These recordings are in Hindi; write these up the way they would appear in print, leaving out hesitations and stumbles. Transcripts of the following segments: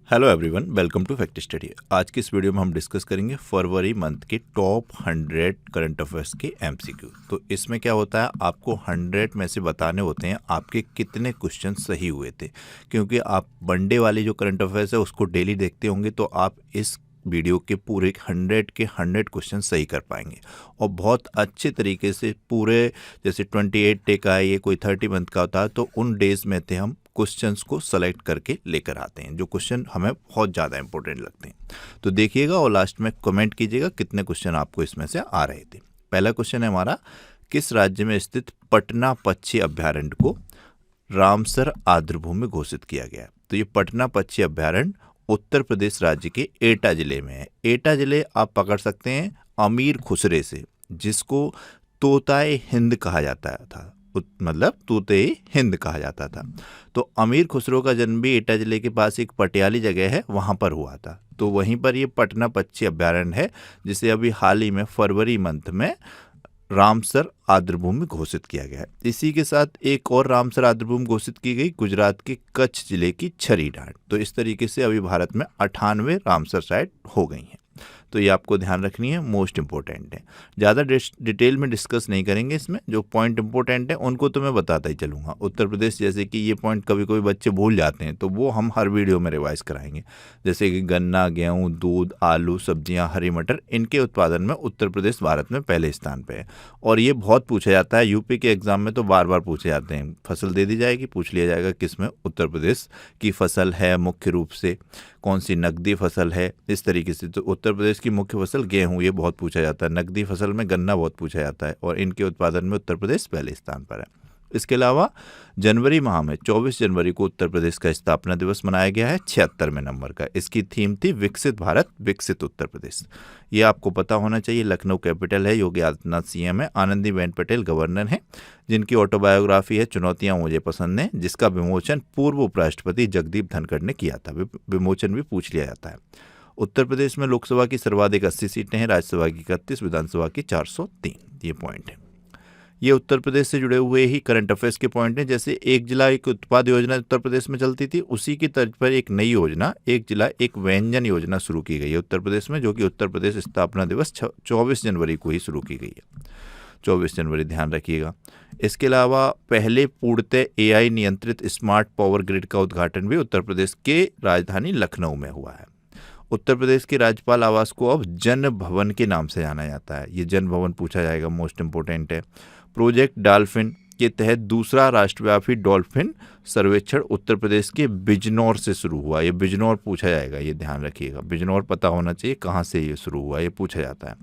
Hello everyone, welcome to fact study. आज की इस वीडियो में हम डिस्कस करेंगे फरवरी मंथ के टॉप 100 करंट अफेयर्स के एमसीक्यू। तो इसमें क्या होता है, आपको 100 में से बताने होते हैं आपके कितने क्वेश्चन सही हुए थे। क्योंकि आप वनडे वाली जो करंट अफेयर्स है उसको डेली देखते होंगे, तो आप इस वीडियो के पूरे 100 के 100 क्वेश्चन सही कर पाएंगे और बहुत अच्छे तरीके से पूरे, जैसे 28 डे का है, ये कोई 30 मंथ का होता है, तो उन डेज में थे हम क्वेश्चंस को सेलेक्ट करके लेकर आते हैं जो क्वेश्चन हमें बहुत ज़्यादा इंपॉर्टेंट लगते हैं। तो देखिएगा और लास्ट में कमेंट कीजिएगा कितने क्वेश्चन आपको इसमें से आ रहे थे। पहला क्वेश्चन है हमारा, किस राज्य में स्थित पटना पक्षी अभ्यारण्य को रामसर आर्द्रभूमि घोषित किया गया? तो ये पटना पक्षी अभ्यारण्य उत्तर प्रदेश राज्य के एटा जिले में है। एटा जिले आप पकड़ सकते हैं अमीर खुसरे से, जिसको तोताए हिंद कहा जाता था, मतलब तोते हिंद कहा जाता था। तो अमीर खुसरो का जन्म भी एटा जिले के पास एक पटियाली जगह है, वहां पर हुआ था। तो वहीं पर ये पटना पक्षी अभ्यारण्य है, जिसे अभी हाल ही में फरवरी मंथ में रामसर आर्द्रभूमि घोषित किया गया है। इसी के साथ एक और रामसर आर्द्रभूमि घोषित की गई गुजरात के कच्छ जिले की छरी ढांड। तो इस तरीके से अभी भारत में 98 रामसर साइट हो गई हैं। तो ये आपको ध्यान रखनी है, मोस्ट इंपॉर्टेंट है। ज़्यादा डिटेल में डिस्कस नहीं करेंगे, इसमें जो पॉइंट इंपॉर्टेंट है उनको तो मैं बताता ही चलूँगा। उत्तर प्रदेश, जैसे कि ये पॉइंट कभी कभी बच्चे भूल जाते हैं, तो वो हम हर वीडियो में रिवाइज कराएंगे। जैसे कि गन्ना, गेहूँ, दूध, आलू, सब्जियाँ, हरी मटर, इनके उत्पादन में उत्तर प्रदेश भारत में पहले स्थान पर है। और ये बहुत पूछा जाता है, यूपी के एग्जाम में तो बार बार पूछे जाते हैं। फसल दे दी जाएगी, पूछ लिया जाएगा किस में उत्तर प्रदेश की फसल है, मुख्य रूप से कौन सी नकदी फसल है, इस तरीके से। तो उत्तर प्रदेश की मुख्य फसल गेहूं, ये बहुत पूछा जाता है। नकदी फसल में गन्ना बहुत पूछा जाता है, और इनके उत्पादन में उत्तर प्रदेश पहले स्थान पर है। इसके अलावा जनवरी माह में 24 जनवरी को उत्तर प्रदेश का स्थापना दिवस मनाया गया है, 76वें नंबर का। इसकी थीम थी विकसित भारत, विकसित उत्तर प्रदेश। ये आपको पता होना चाहिए। लखनऊ कैपिटल है, योगी आदित्यनाथ सीएम है, आनंदीबेन पटेल गवर्नर है, जिनकी ऑटोबायोग्राफी है चुनौतियां मुझे पसंद है, जिसका विमोचन पूर्व उपराष्ट्रपति जगदीप धनखड़ ने किया था। विमोचन भी पूछ लिया जाता है। उत्तर प्रदेश में लोकसभा की सर्वाधिक 80 सीटें हैं, राज्यसभा की 31, विधानसभा की 403। ये पॉइंट है। ये उत्तर प्रदेश से जुड़े हुए ही करंट अफेयर्स के पॉइंट हैं। जैसे एक जिला एक उत्पाद योजना उत्तर प्रदेश में चलती थी, उसी की तर्ज पर एक नई योजना, एक जिला एक व्यंजन योजना शुरू की गई है उत्तर प्रदेश में, जो कि उत्तर प्रदेश स्थापना दिवस 24 जनवरी को ही शुरू की गई है। 24 जनवरी ध्यान रखिएगा। इसके अलावा पहले पूर्णतः एआई नियंत्रित स्मार्ट पावर ग्रिड का उद्घाटन भी उत्तर प्रदेश के राजधानी लखनऊ में हुआ है। उत्तर प्रदेश के राज्यपाल आवास को अब जन भवन के नाम से जाना जाता है। ये जन भवन पूछा जाएगा, मोस्ट इंपोर्टेंट है। प्रोजेक्ट डॉल्फिन के तहत दूसरा राष्ट्रव्यापी डॉल्फिन सर्वेक्षण उत्तर प्रदेश के बिजनौर से शुरू हुआ। ये बिजनौर पूछा जाएगा, ये ध्यान रखिएगा। बिजनौर पता होना चाहिए कहाँ से ये शुरू हुआ, ये पूछा जाता है।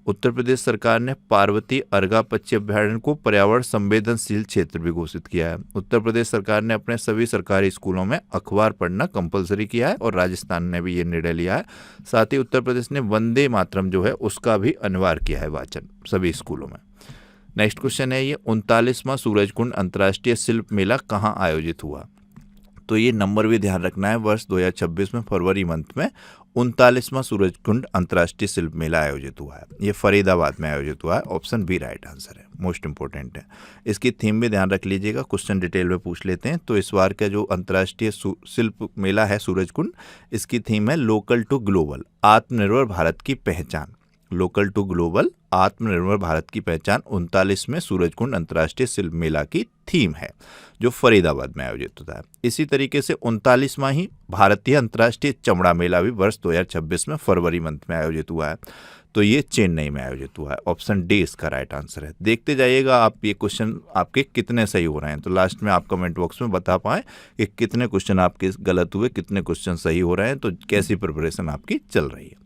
उत्तर प्रदेश सरकार ने पार्वती अर्गा पक्षी अभ्यारण्य को पर्यावरण संवेदनशील क्षेत्र भी घोषित किया है। उत्तर प्रदेश सरकार ने अपने सभी सरकारी स्कूलों में अखबार पढ़ना कंपलसरी किया है, और राजस्थान ने भी ये निर्णय लिया है। साथ ही उत्तर प्रदेश ने वंदे मातरम जो है उसका भी अनिवार्य किया है वाचन सभी स्कूलों में। नेक्स्ट क्वेश्चन है ये, 39वां सूरजकुंड अंतर्राष्ट्रीय शिल्प मेला कहाँ आयोजित हुआ? तो ये नंबर भी ध्यान रखना है। वर्ष 2026 में फरवरी मंथ में 39वां सूरजकुंड अंतर्राष्ट्रीय शिल्प मेला आयोजित हुआ है। ये फरीदाबाद में आयोजित हुआ है। ऑप्शन बी राइट आंसर है, मोस्ट इंपोर्टेंट है। इसकी थीम भी ध्यान रख लीजिएगा, क्वेश्चन डिटेल में पूछ लेते हैं। तो इस बार का जो अंतर्राष्ट्रीय शिल्प मेला है सूरजकुंड, इसकी थीम है लोकल टू ग्लोबल, आत्मनिर्भर भारत की पहचान। लोकल टू ग्लोबल, आत्मनिर्भर भारत की पहचान 39वें सूरजकुंड अंतर्राष्ट्रीय शिल्प मेला की थीम है, जो फरीदाबाद में आयोजित होता है। इसी तरीके से 39वां ही भारतीय अंतर्राष्ट्रीय चमड़ा मेला भी वर्ष 2026 में फरवरी मंथ में आयोजित हुआ है। तो ये चेन्नई में आयोजित हुआ है। ऑप्शन डी इसका राइट आंसर है। देखते जाइएगा आप ये क्वेश्चन आपके कितने सही हो रहे हैं, तो लास्ट में आप कमेंट बॉक्स में बता पाएं कि कितने क्वेश्चन आपके गलत हुए, कितने क्वेश्चन सही हो रहे हैं, तो कैसी प्रिपरेशन आपकी चल रही है।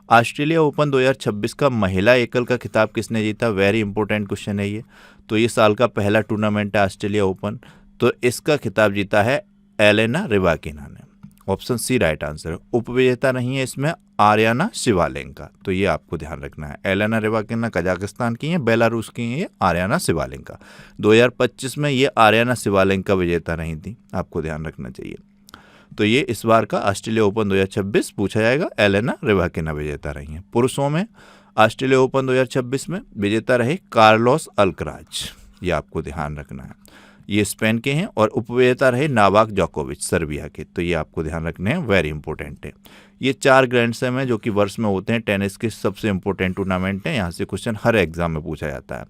ऑस्ट्रेलिया ओपन 2026 का महिला एकल का खिताब किसने जीता? वेरी इंपॉर्टेंट क्वेश्चन है ये। तो ये साल का पहला टूर्नामेंट है ऑस्ट्रेलिया ओपन, तो इसका खिताब जीता है एलेना रिबाकिना ने। ऑप्शन सी राइट आंसर है। उपविजेता नहीं है इसमें आर्याना शिवालेंका, तो ये आपको ध्यान रखना है। एलेना रिबाकिना कजाकिस्तान की हैं, बेलारूस की हैं ये आर्याना शिवालेंका। 2025 में ये आर्याना शिवालेंका विजेता नहीं थी, आपको ध्यान रखना चाहिए। तो ये इस बार का ऑस्ट्रेलिया ओपन 2026 पूछा जाएगा, एलेना रिबाकिना विजेता रही हैं। पुरुषों में ऑस्ट्रेलिया ओपन 2026 में विजेता रहे कार्लोस अल्कराज, ये आपको ध्यान रखना है। ये स्पेन के हैं और उपविजेता रहे नोवाक जोकोविच सर्बिया के। तो ये आपको ध्यान रखने हैं, वेरी इंपॉर्टेंट है। ये 4 ग्रैंड स्लैम है जो कि वर्ष में होते हैं, टेनिस के सबसे इंपॉर्टेंट टूर्नामेंट है। यहाँ से क्वेश्चन हर एग्जाम में पूछा जाता है।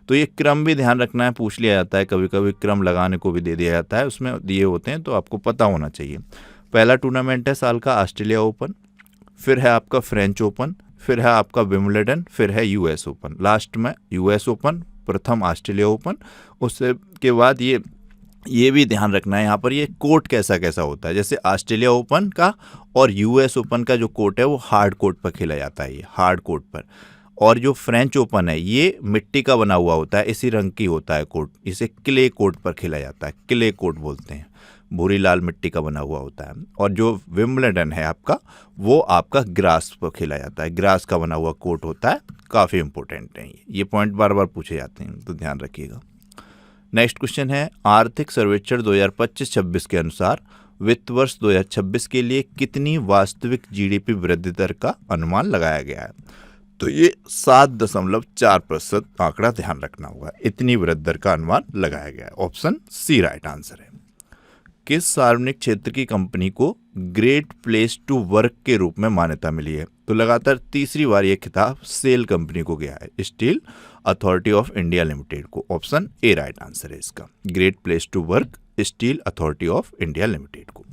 तो ये क्रम भी ध्यान रखना है, पूछ लिया जाता है, कभी कभी क्रम लगाने को भी दे दिया जाता है, उसमें दिए होते हैं, तो आपको पता होना चाहिए। पहला टूर्नामेंट है साल का ऑस्ट्रेलिया ओपन, फिर है आपका फ्रेंच ओपन, फिर है आपका विंबलडन, फिर है यूएस ओपन। लास्ट में यूएस ओपन, प्रथम ऑस्ट्रेलिया ओपन। उससे के बाद ये भी ध्यान रखना है यहाँ पर ये कोर्ट कैसा कैसा होता है। जैसे ऑस्ट्रेलिया ओपन का और यूएस ओपन का जो कोर्ट है वो हार्ड कोर्ट पर खेला जाता है, ये हार्ड कोर्ट पर। और जो फ्रेंच ओपन है ये मिट्टी का बना हुआ होता है, इसी रंग की होता है कोर्ट, इसे क्ले कोर्ट पर खेला जाता है, क्ले कोर्ट बोलते हैं, भूरी लाल मिट्टी का बना हुआ होता है। और जो विंबलडन है आपका वो आपका ग्रास पर खेला जाता है, ग्रास का बना हुआ कोर्ट होता है। काफ़ी इंपॉर्टेंट है ये पॉइंट, बार बार पूछे जाते हैं, तो ध्यान रखिएगा। नेक्स्ट क्वेश्चन है, आर्थिक सर्वेक्षण 2025-26 के अनुसार वित्त वर्ष 2026 के लिए कितनी वास्तविक जीडीपी वृद्धि दर का अनुमान लगाया गया है? तो ये 7.4% आंकड़ा ध्यान रखना होगा, इतनी वृद्धि दर का अनुमान लगाया गया है। ऑप्शन सी राइट आंसर है। किस सार्वजनिक क्षेत्र की कंपनी को ग्रेट प्लेस टू वर्क के रूप में मान्यता मिली है? तो लगातार तीसरी बार यह खिताब सेल कंपनी को गया है, steel authority of India limited को। ऑप्शन ए राइट आंसर है इसका, great place to work steel authority of India limited को।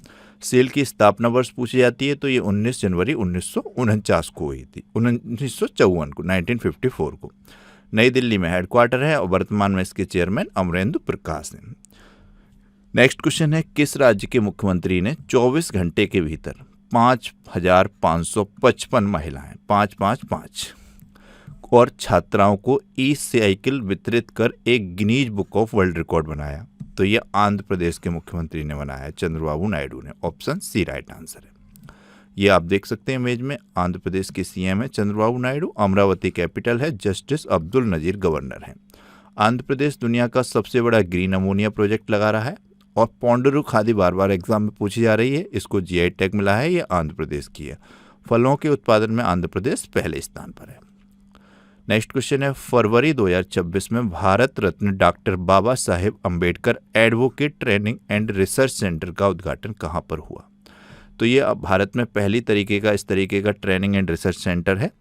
सेल की स्थापना वर्ष पूछी जाती है तो ये 19 जनवरी 1949 को हुई थी, 1954 को, 1954 को। नई दिल्ली में हेडक्वार्टर है और वर्तमान में इसके चेयरमैन अमरेंद्र प्रकाश हैं। नेक्स्ट क्वेश्चन है, किस राज्य के मुख्यमंत्री ने 24 घंटे के भीतर 5,555 महिलाएं 555 और छात्राओं को ई साइकिल वितरित कर एक Guinness book of world record बनाया? तो ये आंध्र प्रदेश के मुख्यमंत्री ने बनाया है, चंद्रबाबू नायडू ने। ऑप्शन सी राइट आंसर है। ये आप देख सकते हैं इमेज में, आंध्र प्रदेश के सीएम है चंद्रबाबू नायडू, अमरावती कैपिटल है, जस्टिस अब्दुल नजीर गवर्नर हैं। आंध्र प्रदेश दुनिया का सबसे बड़ा ग्रीन अमोनिया प्रोजेक्ट लगा रहा है। और पोंडरू खादी बार बार एग्जाम में पूछी जा रही है, इसको जीआई टैग मिला है, ये आंध्र प्रदेश की है। फलों के उत्पादन में आंध्र प्रदेश पहले स्थान पर है। नेक्स्ट क्वेश्चन है, फरवरी 2026 में Bharat Ratna doctor Baba Saheb Ambedkar advocate training and research centre का उद्घाटन कहाँ पर हुआ? तो ये अब भारत में पहली तरीके का इस तरीके का ट्रेनिंग एंड रिसर्च सेंटर है,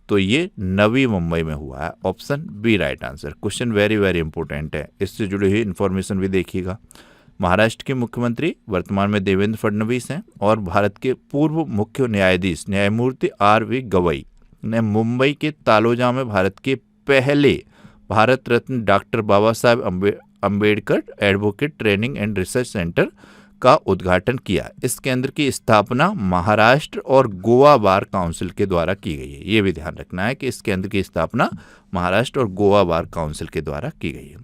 तो ये नवी मुंबई में हुआ है। Option B right answer. Question very very important है, इससे जुड़ी हुई इन्फॉर्मेशन भी देखिएगा। महाराष्ट्र के मुख्यमंत्री वर्तमान में देवेंद्र फडणवीस हैं और भारत के पूर्व मुख्य न्यायाधीश न्यायमूर्ति आर.वी. गवई ने मुंबई के तालोजा में भारत के पहले Bharat Ratna doctor Baba Saheb Ambedkar advocate training and research centre का उद्घाटन किया। इस केंद्र की स्थापना महाराष्ट्र और गोवा बार काउंसिल के द्वारा की गई है। ये भी ध्यान रखना है कि इस केंद्र की स्थापना महाराष्ट्र और गोवा बार काउंसिल के द्वारा की गई है।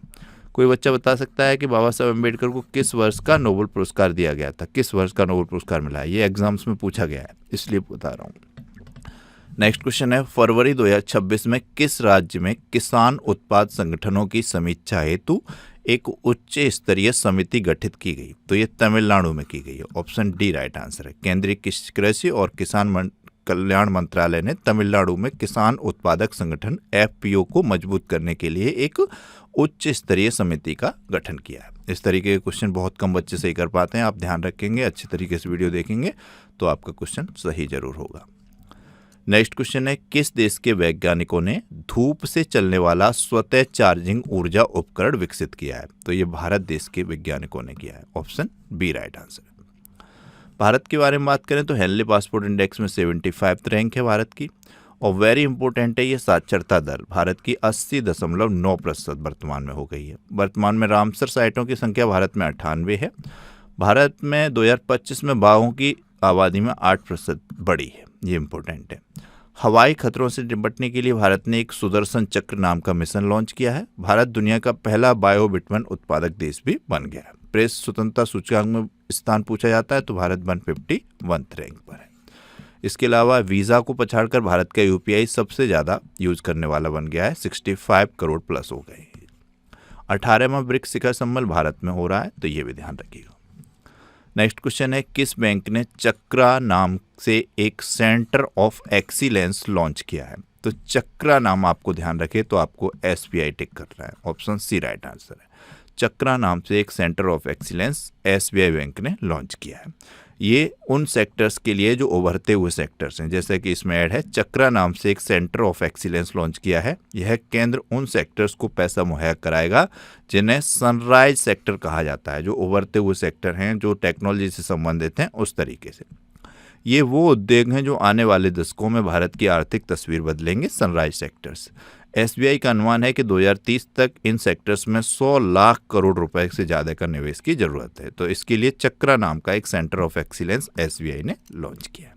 कोई बच्चा बता सकता है कि बाबा साहेब अम्बेडकर को किस वर्ष का नोबेल पुरस्कार दिया गया था? किस वर्ष का नोबेल पुरस्कार मिला है? ये एग्जाम्स में पूछा गया है, इसलिए बता रहा हूँ। नेक्स्ट क्वेश्चन है, फरवरी 2026 में किस राज्य में किसान उत्पाद संगठनों की समीक्षा हेतु एक उच्च स्तरीय समिति गठित की गई? तो ये तमिलनाडु में की गई है। ऑप्शन डी राइट आंसर है। केंद्रीय कृषि और किसान कल्याण मंत्रालय ने तमिलनाडु में किसान उत्पादक संगठन एफपीओ को मजबूत करने के लिए एक उच्च स्तरीय समिति का गठन किया है। इस तरीके के क्वेश्चन बहुत कम बच्चे सही कर पाते हैं, आप ध्यान रखेंगे, अच्छे तरीके से वीडियो देखेंगे तो आपका क्वेश्चन सही जरूर होगा। नेक्स्ट क्वेश्चन है, किस देश के वैज्ञानिकों ने धूप से चलने वाला स्वतः चार्जिंग ऊर्जा उपकरण विकसित किया है? तो ये भारत देश के वैज्ञानिकों ने किया है। Option B right answer. Bharat के बारे में बात करें तो हेनली पासपोर्ट इंडेक्स में 75 रैंक है भारत की। और वेरी इंपॉर्टेंट है, ये साक्षरता दर भारत की 80.9% वर्तमान में हो गई है। वर्तमान में रामसर साइटों की संख्या भारत में 98 है। भारत में 2025 में बाघों की आबादी में 8% बढ़ी है, ये इंपॉर्टेंट है। हवाई खतरों से निपटने के लिए भारत ने एक सुदर्शन चक्र नाम का मिशन लॉन्च किया है। भारत दुनिया का पहला बायोबिटमन उत्पादक देश भी बन गया है। प्रेस स्वतंत्रता सूचकांक में स्थान पूछा जाता है तो भारत 151 रैंक पर है। इसके अलावा वीज़ा को पछाड़कर भारत का यूपीआई सबसे ज़्यादा यूज करने वाला बन गया है, 65 करोड़ प्लस हो गए। 18वां ब्रिक्स शिखर सम्मेलन भारत में हो रहा है, तो ये भी ध्यान रखिएगा। नेक्स्ट क्वेश्चन है, किस बैंक ने चक्रा नाम से एक सेंटर ऑफ एक्सीलेंस लॉन्च किया है? तो चक्रा नाम आपको ध्यान रखे तो आपको एसबीआई टिक करना है। ऑप्शन सी राइट आंसर है। चक्रा नाम से एक centre of excellence SBI bank ने लॉन्च किया है। ये उन सेक्टर्स के लिए जो उभरते हुए सेक्टर्स हैं, जैसे कि इसमें ऐड है चक्रा नाम से एक सेंटर ऑफ एक्सीलेंस लॉन्च किया है। यह केंद्र उन सेक्टर्स को पैसा मुहैया कराएगा जिन्हें सनराइज सेक्टर कहा जाता है, जो उभरते हुए सेक्टर हैं, जो टेक्नोलॉजी से संबंधित हैं, उस तरीके से। ये वो उद्योग हैं जो आने वाले दशकों में भारत की आर्थिक तस्वीर बदलेंगे, सनराइज सेक्टर्स। एसबीआई का अनुमान है कि 2030 तक इन सेक्टर्स में 100 लाख करोड़ रुपए से ज़्यादा का निवेश की ज़रूरत है। तो इसके लिए चक्रा नाम का एक सेंटर ऑफ एक्सीलेंस एसबीआई ने लॉन्च किया है।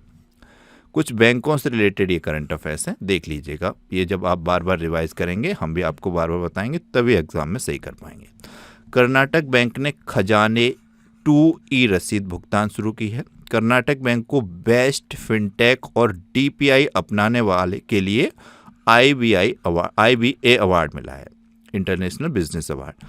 कुछ बैंकों से रिलेटेड ये करंट अफेयर्स हैं, देख लीजिएगा। ये जब आप बार बार रिवाइज करेंगे, हम भी आपको बार बार बताएंगे, तभी एग्जाम में सही कर पाएंगे। कर्नाटक बैंक ने खजाने 2 ई रसीद भुगतान शुरू की है। कर्नाटक बैंक को बेस्ट फिनटेक और डीपीआई अपनाने वाले के लिए IBA अवार्ड मिला है, international business award.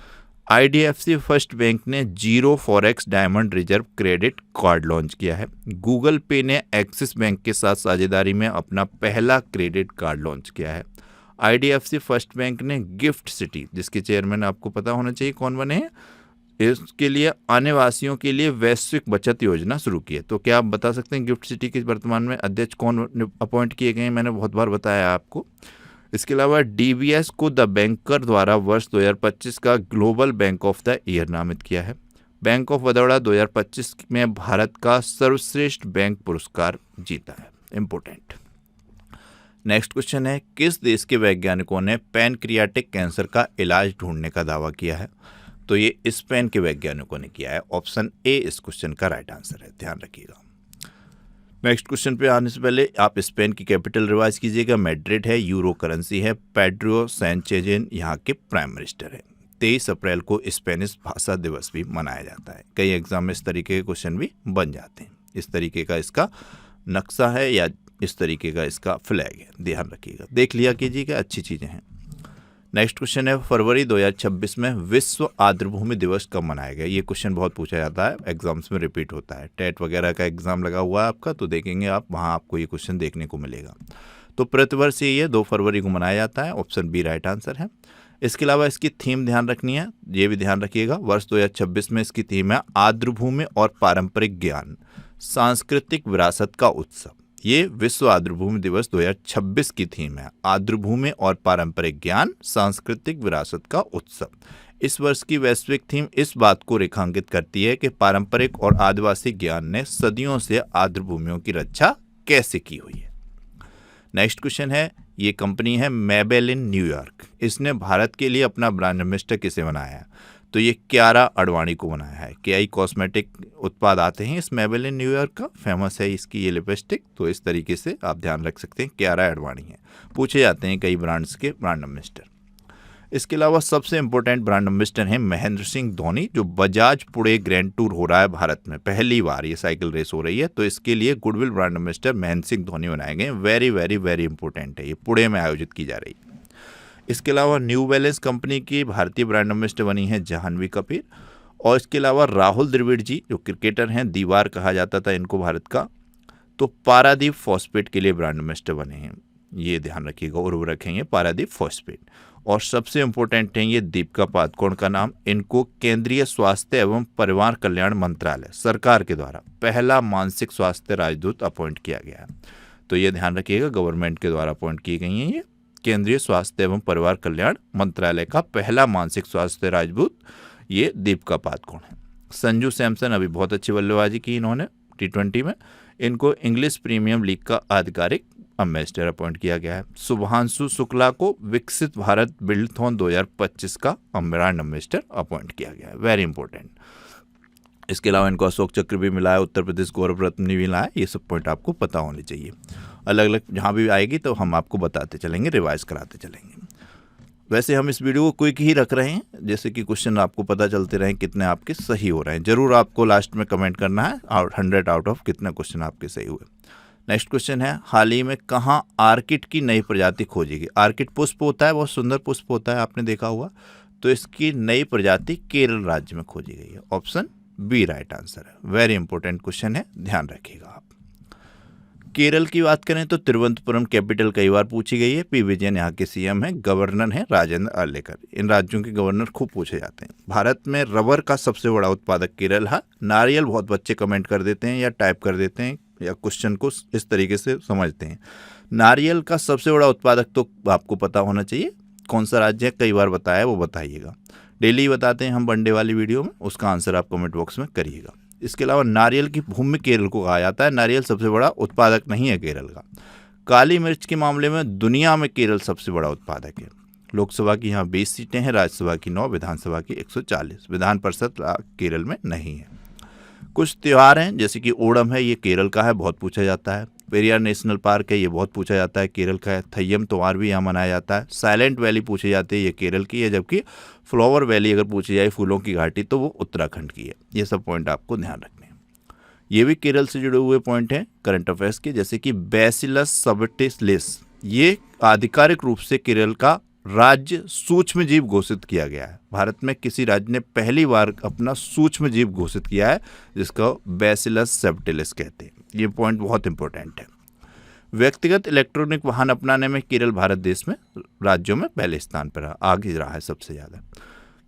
IDFC first bank ने zero forex diamond reserve credit card launch किया है। गूगल पे ने एक्सिस बैंक के साथ साझेदारी में अपना पहला क्रेडिट कार्ड लॉन्च किया है। IDFC फर्स्ट बैंक ने गिफ्ट सिटी, जिसके चेयरमैन आपको पता होना चाहिए कौन बने हैं, इसके लिए आने वासियों के लिए वैश्विक बचत योजना शुरू की है। तो क्या आप बता सकते हैं गिफ्ट सिटी के वर्तमान में अध्यक्ष कौन अपॉइंट किए गए हैं? मैंने बहुत बार बताया आपको। इसके अलावा DBS को द बैंकर द्वारा वर्ष 2025 का global bank of the year नामित किया है। बैंक ऑफ बड़ौदा 2025 में भारत का सर्वश्रेष्ठ बैंक पुरस्कार जीता है। इम्पोर्टेंट। नेक्स्ट क्वेश्चन है, किस देश के वैज्ञानिकों ने पैनक्रियाटिक कैंसर का इलाज ढूंढने का दावा किया है? तो ये स्पेन के वैज्ञानिकों ने किया है। ऑप्शन ए इस क्वेश्चन का राइट आंसर है, ध्यान रखिएगा। नेक्स्ट क्वेश्चन पे आने से पहले आप स्पेन की कैपिटल रिवाइज कीजिएगा। मैड्रिड है, यूरो करेंसी है, पेड्रो सैंचेज यहाँ के प्राइम मिनिस्टर है। 23 अप्रैल को स्पेनिश भाषा दिवस भी मनाया जाता है। कई एग्जाम में इस तरीके के क्वेश्चन भी बन जाते हैं। इस तरीके का इसका नक्शा है या इस तरीके का इसका फ्लैग है, ध्यान रखिएगा, देख लिया कीजिएगा, अच्छी चीज़ें हैं। नेक्स्ट क्वेश्चन है, फरवरी 2026 में विश्व आर्द्रभूमि दिवस कब मनाया गया? ये क्वेश्चन बहुत पूछा जाता है, एग्जाम्स में रिपीट होता है। टेट वगैरह का एग्जाम लगा हुआ है आपका, तो देखेंगे आप, वहाँ आपको ये क्वेश्चन देखने को मिलेगा। तो प्रतिवर्ष ये 2 फरवरी को मनाया जाता है। ऑप्शन बी राइट आंसर है। इसके अलावा इसकी थीम ध्यान रखनी है, ये भी ध्यान रखिएगा। वर्ष 2026 में इसकी थीम है आर्द्रभूमि और पारंपरिक ज्ञान, सांस्कृतिक विरासत का उत्सव। ये विश्व आर्द्रभूमि दिवस 2026 की थीम है, आर्द्रभूमि और पारंपरिक ज्ञान, सांस्कृतिक विरासत का उत्सव। इस वर्ष की वैश्विक थीम इस बात को रेखांकित करती है कि पारंपरिक और आदिवासी ज्ञान ने सदियों से आर्द्रभूमियों की रक्षा कैसे की हुई है। नेक्स्ट क्वेश्चन है, ये कंपनी है मेबेलिन न्यूयॉर्क, इसने भारत के लिए अपना ब्रांड एम्बेसडर किसे बनाया है? तो ये कियारा आडवाणी को बनाया है। KI कॉस्मेटिक उत्पाद आते हैं इस मेबेलिन न्यूयॉर्क का, फेमस है इसकी ये लिपस्टिक। तो इस तरीके से आप ध्यान रख सकते हैं, कियारा आडवाणी है, पूछे जाते हैं कई ब्रांड्स के ब्रांड एम्बेसडर। इसके अलावा सबसे इंपॉर्टेंट ब्रांड एम्बेसडर हैं महेंद्र सिंह धोनी, जो बजाज पुणे ग्रैंड टूर हो रहा है भारत में, पहली बार ये साइकिल रेस हो रही है, तो इसके लिए goodwill brand ambassador Mahendra Singh Dhoni बनाए गए। वेरी वेरी वेरी इंपॉर्टेंट है, ये पुणे में आयोजित की जा रही है। इसके अलावा न्यू बैलेंस कंपनी की भारतीय ब्रांड एम्बेसडर बनी है जाह्नवी कपूर। और इसके अलावा राहुल द्रविड़ जी, जो क्रिकेटर हैं, दीवार कहा जाता था इनको भारत का, तो पारादीप फॉस्फेट के लिए ब्रांड एम्बेसडर बने हैं। ये ध्यान रखिएगा, उर्वरक हैं ये पारादीप फॉस्फेट। और सबसे इंपॉर्टेंट है ये दीपिका पादुकोण का नाम, इनको केंद्रीय स्वास्थ्य एवं परिवार कल्याण मंत्रालय सरकार के द्वारा पहला मानसिक स्वास्थ्य राजदूत अपॉइंट किया गया है। तो ये ध्यान रखिएगा, गवर्नमेंट के द्वारा अपॉइंट की गई हैं ये केंद्रीय स्वास्थ्य एवं परिवार कल्याण मंत्रालय का पहला मानसिक स्वास्थ्य राजदूत ये दीपिका पादुकोण है। संजू सैमसन अभी बहुत अच्छी बल्लेबाजी की इन्होंने T20 में, इनको इंग्लिश प्रीमियम लीग का आधिकारिक एम्बेसडर अपॉइंट किया गया है। शुभांशु शुक्ला को विकसित भारत बिल्डथॉन 2025 का ब्रांड एम्बेसडर अपॉइंट किया गया है। Very important. इसके अलावा इनको अशोक चक्र भी मिला है, उत्तर प्रदेश गौरव रत्न भी मिला है। ये सब पॉइंट आपको पता होने चाहिए। अलग अलग जहाँ भी आएगी तो हम आपको बताते चलेंगे, रिवाइज कराते चलेंगे। वैसे हम इस वीडियो को क्विक ही रख रहे हैं, जैसे कि क्वेश्चन आपको पता चलते रहें कितने आपके सही हो रहे हैं। जरूर आपको लास्ट में कमेंट करना है 100 आउट ऑफ कितने क्वेश्चन आपके सही हुए। नेक्स्ट क्वेश्चन है, हाल ही में कहाँ आर्किड की नई प्रजाति खोजी गई? आर्किड पुष्प होता है, बहुत सुंदर पुष्प होता है, आपने देखा हुआ। तो इसकी नई प्रजाति केरल राज्य में खोजी गई है। ऑप्शन बी राइट आंसर है। वेरी इंपॉर्टेंट क्वेश्चन है, ध्यान रखिएगा आप। केरल की बात करें तो तिरुवनंतपुरम कैपिटल कई बार पूछी गई है। पी विजयन यहाँ के सीएम हैं। गवर्नर हैं राजेंद्र अर्लेकर। इन राज्यों के गवर्नर खूब पूछे जाते हैं। भारत में रबर का सबसे बड़ा उत्पादक केरल है। नारियल बहुत बच्चे कमेंट कर देते हैं या टाइप कर देते हैं या क्वेश्चन को इस तरीके से समझते हैं। नारियल का सबसे बड़ा उत्पादक तो आपको पता होना चाहिए। कौन सा राज्य है, कई बार बताया, वो बताइएगा। डेली बताते हैं हम वनडे वाली वीडियो में, उसका आंसर आप कमेंट बॉक्स में करिएगा। इसके अलावा नारियल की भूमि केरल को कहा जाता है। नारियल सबसे बड़ा उत्पादक नहीं है केरल का। काली मिर्च के मामले में दुनिया में केरल सबसे बड़ा उत्पादक है। लोकसभा की यहाँ 20 सीटें हैं, राज्यसभा की 9, विधानसभा की 140। विधान परिषद केरल में नहीं है। कुछ त्यौहार हैं जैसे कि ओणम है, ये केरल का है, बहुत पूछा जाता है। पेरियार नेशनल पार्क है, ये बहुत पूछा जाता है, केरल का है। थय्यम त्योहार भी यहाँ मनाया जाता है। साइलेंट वैली पूछी जाती है, ये केरल की है। जबकि फ्लावर वैली अगर पूछी जाए, फूलों की घाटी, तो वो उत्तराखंड की है। ये सब पॉइंट आपको ध्यान रखने हैं। ये भी केरल से जुड़े हुए पॉइंट हैं करंट अफेयर्स के, जैसे कि बैसिलस सबटिलिस, ये आधिकारिक रूप से केरल का राज्य सूक्ष्म जीव घोषित किया गया है। भारत में किसी राज्य ने पहली बार अपना सूक्ष्म जीव घोषित किया है, जिसको बैसिलस सबटिलिस कहते हैं। ये पॉइंट बहुत इंपॉर्टेंट है। व्यक्तिगत इलेक्ट्रॉनिक वाहन अपनाने में केरल भारत देश में राज्यों में पहले स्थान पर आगे रहा है सबसे ज़्यादा।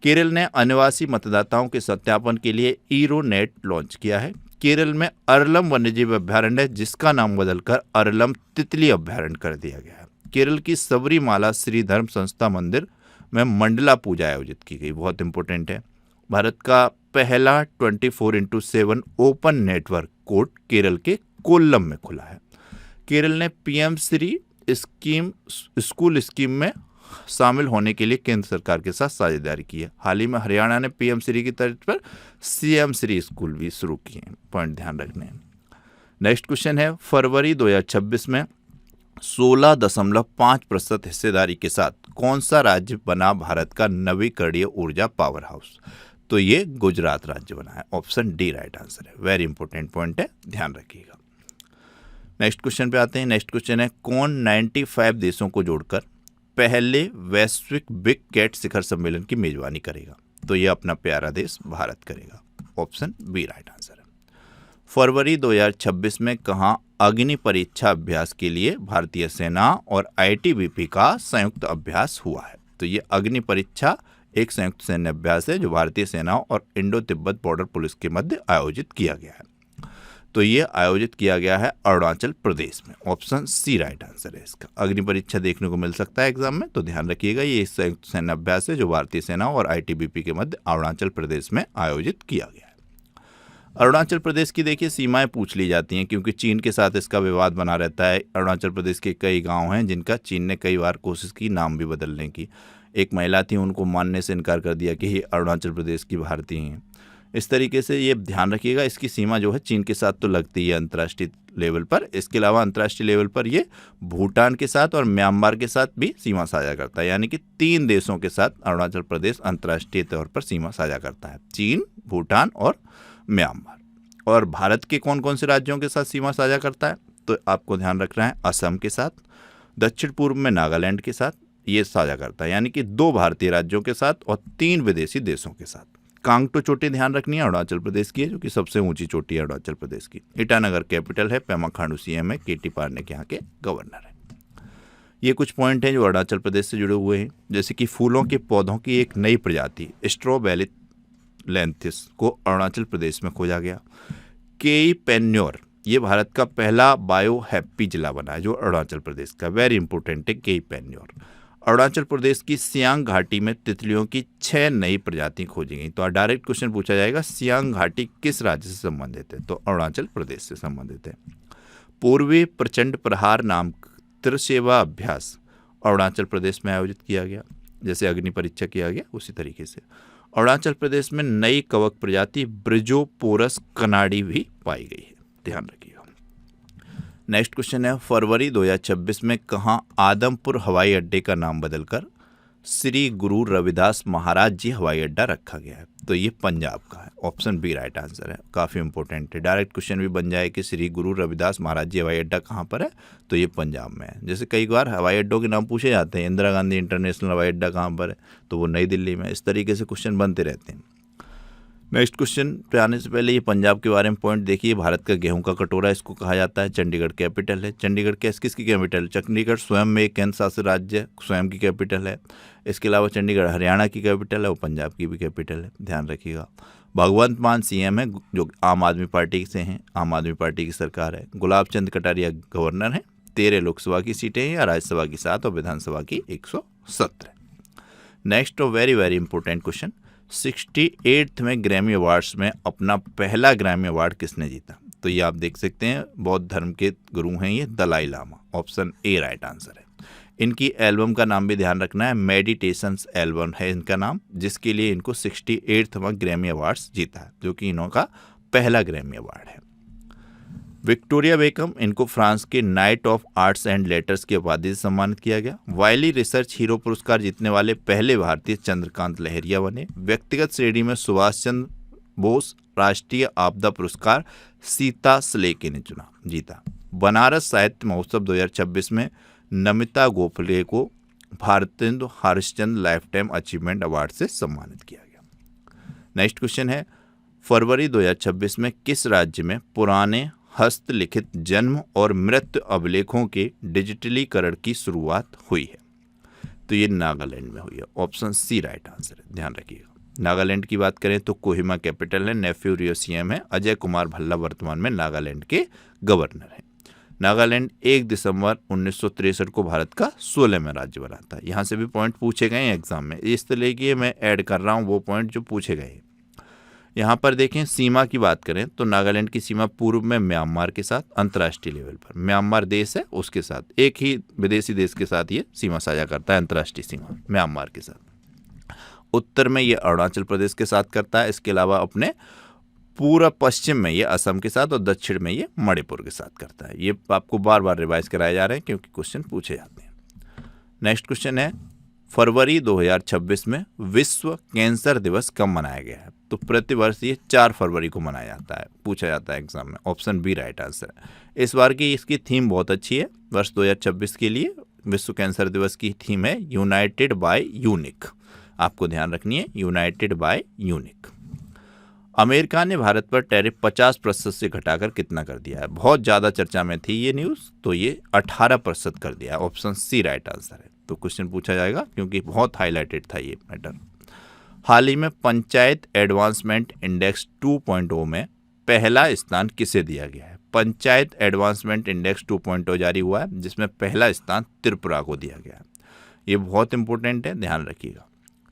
केरल ने अनिवासी मतदाताओं के सत्यापन के लिए ईरोनेट लॉन्च किया है। केरल में अरलम वन्यजीव अभ्यारण्य है, जिसका नाम बदलकर अरलम तितली अभ्यारण्य कर दिया गया है। केरल की सबरीमाला श्री धर्म संस्था मंदिर में मंडला पूजा आयोजित की गई, बहुत इंपॉर्टेंट है। भारत का पहला 24/7 ओपन नेटवर्क कोर्ट केरल के कोल्लम में खुला है। केरल ने पीएम श्री स्कूल स्कीम में शामिल होने के लिए केंद्र सरकार के साथ साझेदारी की है। हाल ही में हरियाणा ने पीएम श्री की तर्ज पर सीएम श्री स्कूल भी शुरू किए हैं। पॉइंट ध्यान रखने हैं। नेक्स्ट क्वेश्चन है, फरवरी 2026 में 16.5% हिस्सेदारी के साथ कौन सा राज्य बना भारत का नवीकरणीय ऊर्जा पावर हाउस? तो ये गुजरात राज्य बना है। ऑप्शन डी राइट आंसर है। वेरी इंपॉर्टेंट पॉइंट है, ध्यान रखिएगा। नेक्स्ट क्वेश्चन पे आते हैं। नेक्स्ट क्वेश्चन है, कौन 95 देशों को जोड़कर पहले वैश्विक बिग कैट शिखर सम्मेलन की मेजबानी करेगा? तो ये अपना प्यारा देश भारत करेगा। ऑप्शन बी राइट आंसर है। फरवरी 2026 में कहाँ अग्नि परीक्षा अभ्यास के लिए भारतीय सेना और आईटीबीपी का संयुक्त अभ्यास हुआ है? तो ये अग्नि परीक्षा एक संयुक्त सैन्य अभ्यास है जो भारतीय सेना और इंडो तिब्बत बॉर्डर पुलिस के मध्य आयोजित किया गया है। तो ये आयोजित किया गया है अरुणाचल प्रदेश में। ऑप्शन सी राइट आंसर है इसका। अग्नि परीक्षा देखने को मिल सकता है एग्जाम में, तो ध्यान रखिएगा। ये संयुक्त सैन्य अभ्यास है जो भारतीय सेना और आईटीबीपी के मध्य अरुणाचल प्रदेश में आयोजित किया गया है। अरुणाचल प्रदेश की देखिए सीमाएं पूछ ली जाती हैं, क्योंकि चीन के साथ इसका विवाद बना रहता है। अरुणाचल प्रदेश के कई गांव हैं जिनका चीन ने कई बार कोशिश की नाम भी बदलने की। एक महिला थी, उनको मानने से इनकार कर दिया कि ये अरुणाचल प्रदेश की भारतीय हैं। इस तरीके से ये ध्यान रखिएगा, इसकी सीमा जो है चीन के साथ तो लगती है अंतर्राष्ट्रीय लेवल पर। इसके अलावा अंतर्राष्ट्रीय लेवल पर ये भूटान के साथ और म्यांमार के साथ भी सीमा साझा करता है। यानी कि 3 देशों के साथ अरुणाचल प्रदेश अंतर्राष्ट्रीय तौर पर सीमा साझा करता है, चीन, भूटान और म्यांमार। और भारत के कौन कौन से राज्यों के साथ सीमा साझा करता है? तो आपको ध्यान रखना है, असम के साथ, दक्षिण पूर्व में नागालैंड के साथ ये साझा करता है। यानी कि 2 भारतीय राज्यों के साथ और 3 विदेशी देशों के साथ। कांगटो चोटी ध्यान रखनी है, अरुणाचल प्रदेश की है, जो कि सबसे ऊंची चोटी है अरुणाचल प्रदेश की। ईटानगर कैपिटल है, पेमा खांडू सीएम है, केटी पारनेक यहाँ के गवर्नर है। ये कुछ पॉइंट हैं जो अरुणाचल प्रदेश से जुड़े हुए हैं, जैसे कि फूलों के पौधों की एक नई प्रजाति स्ट्रॉबेली लेंथिस को अरुणाचल प्रदेश में खोजा गया। केई पेन्योर, ये भारत का पहला बायो हैप्पी जिला बना है जो अरुणाचल प्रदेश का। वेरी इंपॉर्टेंट है केई पेन्योर। अरुणाचल प्रदेश की सियांग घाटी में तितलियों की 6 नई प्रजाति खोजी गई। तो डायरेक्ट क्वेश्चन पूछा जाएगा, सियांग घाटी किस राज्य से संबंधित है? तो अरुणाचल प्रदेश से संबंधित है। पूर्वी प्रचंड प्रहार नाम त्रिसेवा अभ्यास अरुणाचल प्रदेश में आयोजित किया गया, जैसे अग्नि परीक्षा किया गया उसी तरीके से। अरुणाचल प्रदेश में नई कवक प्रजाति ब्रिजोपोरस कनाडी भी पाई गई है, ध्यान रखिएगा। नेक्स्ट क्वेश्चन है, फरवरी 2026 में कहाँ आदमपुर हवाई अड्डे का नाम बदलकर श्री गुरु रविदास महाराज जी हवाई अड्डा रखा गया है? तो ये पंजाब का है। ऑप्शन बी राइट आंसर है। काफ़ी इंपॉर्टेंट है, डायरेक्ट क्वेश्चन भी बन जाए कि श्री गुरु रविदास महाराज जी हवाई अड्डा कहाँ पर है? तो ये पंजाब में है। जैसे कई बार हवाई अड्डों के नाम पूछे जाते हैं, इंदिरा गांधी इंटरनेशनल हवाई अड्डा कहाँ पर है? तो वो नई दिल्ली में। इस तरीके से क्वेश्चन बनते रहते हैं। नेक्स्ट क्वेश्चन पे आने से पहले ये पंजाब के बारे में पॉइंट देखिए। भारत का गेहूं का कटोरा इसको कहा जाता है। चंडीगढ़ कैपिटल है। चंडीगढ़ किसकी कैपिटल है? चंडीगढ़ स्वयं में एक केंद्र शासित राज्य है, स्वयं की कैपिटल है। इसके अलावा चंडीगढ़ हरियाणा की कैपिटल है और पंजाब की भी कैपिटल है, ध्यान रखिएगा। भगवंत मान सीएम है जो आम आदमी पार्टी से हैं, आम आदमी पार्टी की सरकार है। गुलाब चंद कटारिया गवर्नर हैं। 13 लोकसभा की सीटें हैं या राज्यसभा की 7 और विधानसभा की 117। नेक्स्ट और very very important question, 68th में ग्रैमी अवार्ड्स में अपना पहला ग्रैमी अवार्ड किसने जीता? तो ये आप देख सकते हैं, बौद्ध धर्म के गुरु हैं ये, Dalai Lama. Option A right answer है। इनकी एल्बम का नाम भी ध्यान रखना है, मेडिटेशंस एल्बम है इनका नाम, जिसके लिए इनको 68वां ग्रैमी अवार्ड्स जीता है, जो कि इनका पहला ग्रैमी अवार्ड है। विक्टोरिया बेकम, इनको फ्रांस के night of arts and letters की उपाधि से सम्मानित किया गया। वाइली रिसर्च हीरो पुरस्कार जीतने वाले पहले भारतीय चंद्रकांत लहरिया बने। व्यक्तिगत श्रेणी में सुभाष चंद्र बोस राष्ट्रीय आपदा पुरस्कार सीता सलेके ने जीता। बनारस साहित्य महोत्सव 2026 में नमिता गोखले को Bharatendu Harishchandra life time achievement award से सम्मानित किया गया। नेक्स्ट क्वेश्चन है, फरवरी 2026 में किस राज्य में पुराने हस्तलिखित जन्म और मृत्यु अभिलेखों के डिजिटलीकरण की शुरुआत हुई है? तो ये नागालैंड में हुई है। ऑप्शन सी राइट आंसर है, ध्यान रखिएगा। नागालैंड की बात करें तो कोहिमा कैपिटल है। नेफ्यू रियो सीएम है। अजय कुमार भल्ला वर्तमान में नागालैंड के गवर्नर हैं। नागालैंड 1 दिसंबर 1963 को भारत का 16वां राज्य बना था। यहाँ से भी पॉइंट पूछे गए हैं एग्जाम में, इस तरह की मैं ऐड कर रहा हूँ वो पॉइंट जो पूछे गए। यहाँ पर देखें, सीमा की बात करें तो नागालैंड की सीमा पूर्व में म्यांमार के साथ अंतर्राष्ट्रीय लेवल पर, म्यांमार देश है उसके साथ, एक ही विदेशी देश के साथ ये सीमा साझा करता है, अंतर्राष्ट्रीय सीमा म्यांमार के साथ। उत्तर में ये अरुणाचल प्रदेश के साथ करता है। इसके अलावा अपने पूरा पश्चिम में ये असम के साथ और दक्षिण में ये मणिपुर के साथ करता है। ये आपको बार बार रिवाइज कराए जा रहे हैं क्योंकि क्वेश्चन पूछे जाते हैं। नेक्स्ट क्वेश्चन है, फरवरी 2026 में विश्व कैंसर दिवस कब मनाया गया है? तो प्रतिवर्ष ये 4 फरवरी को मनाया जाता है, पूछा जाता है एग्जाम में। ऑप्शन बी राइट आंसर है। इस बार की इसकी थीम बहुत अच्छी है। वर्ष 2026 के लिए विश्व कैंसर दिवस की थीम है यूनाइटेड बाय यूनिक। आपको ध्यान रखनी है, यूनाइटेड बाय यूनिक। अमेरिका ने भारत पर टैरिफ 50% से घटाकर कितना कर दिया है? बहुत ज़्यादा चर्चा में थी ये न्यूज़, तो ये 18% कर दिया है। ऑप्शन सी राइट आंसर है। तो क्वेश्चन पूछा जाएगा क्योंकि बहुत हाईलाइटेड था ये मैटर। हाल ही में पंचायत एडवांसमेंट इंडेक्स 2.0 में पहला स्थान किसे दिया गया है? पंचायत एडवांसमेंट इंडेक्स 2.0 जारी हुआ है, जिसमें पहला स्थान त्रिपुरा को दिया गया है। ये बहुत इंपॉर्टेंट है, ध्यान रखिएगा।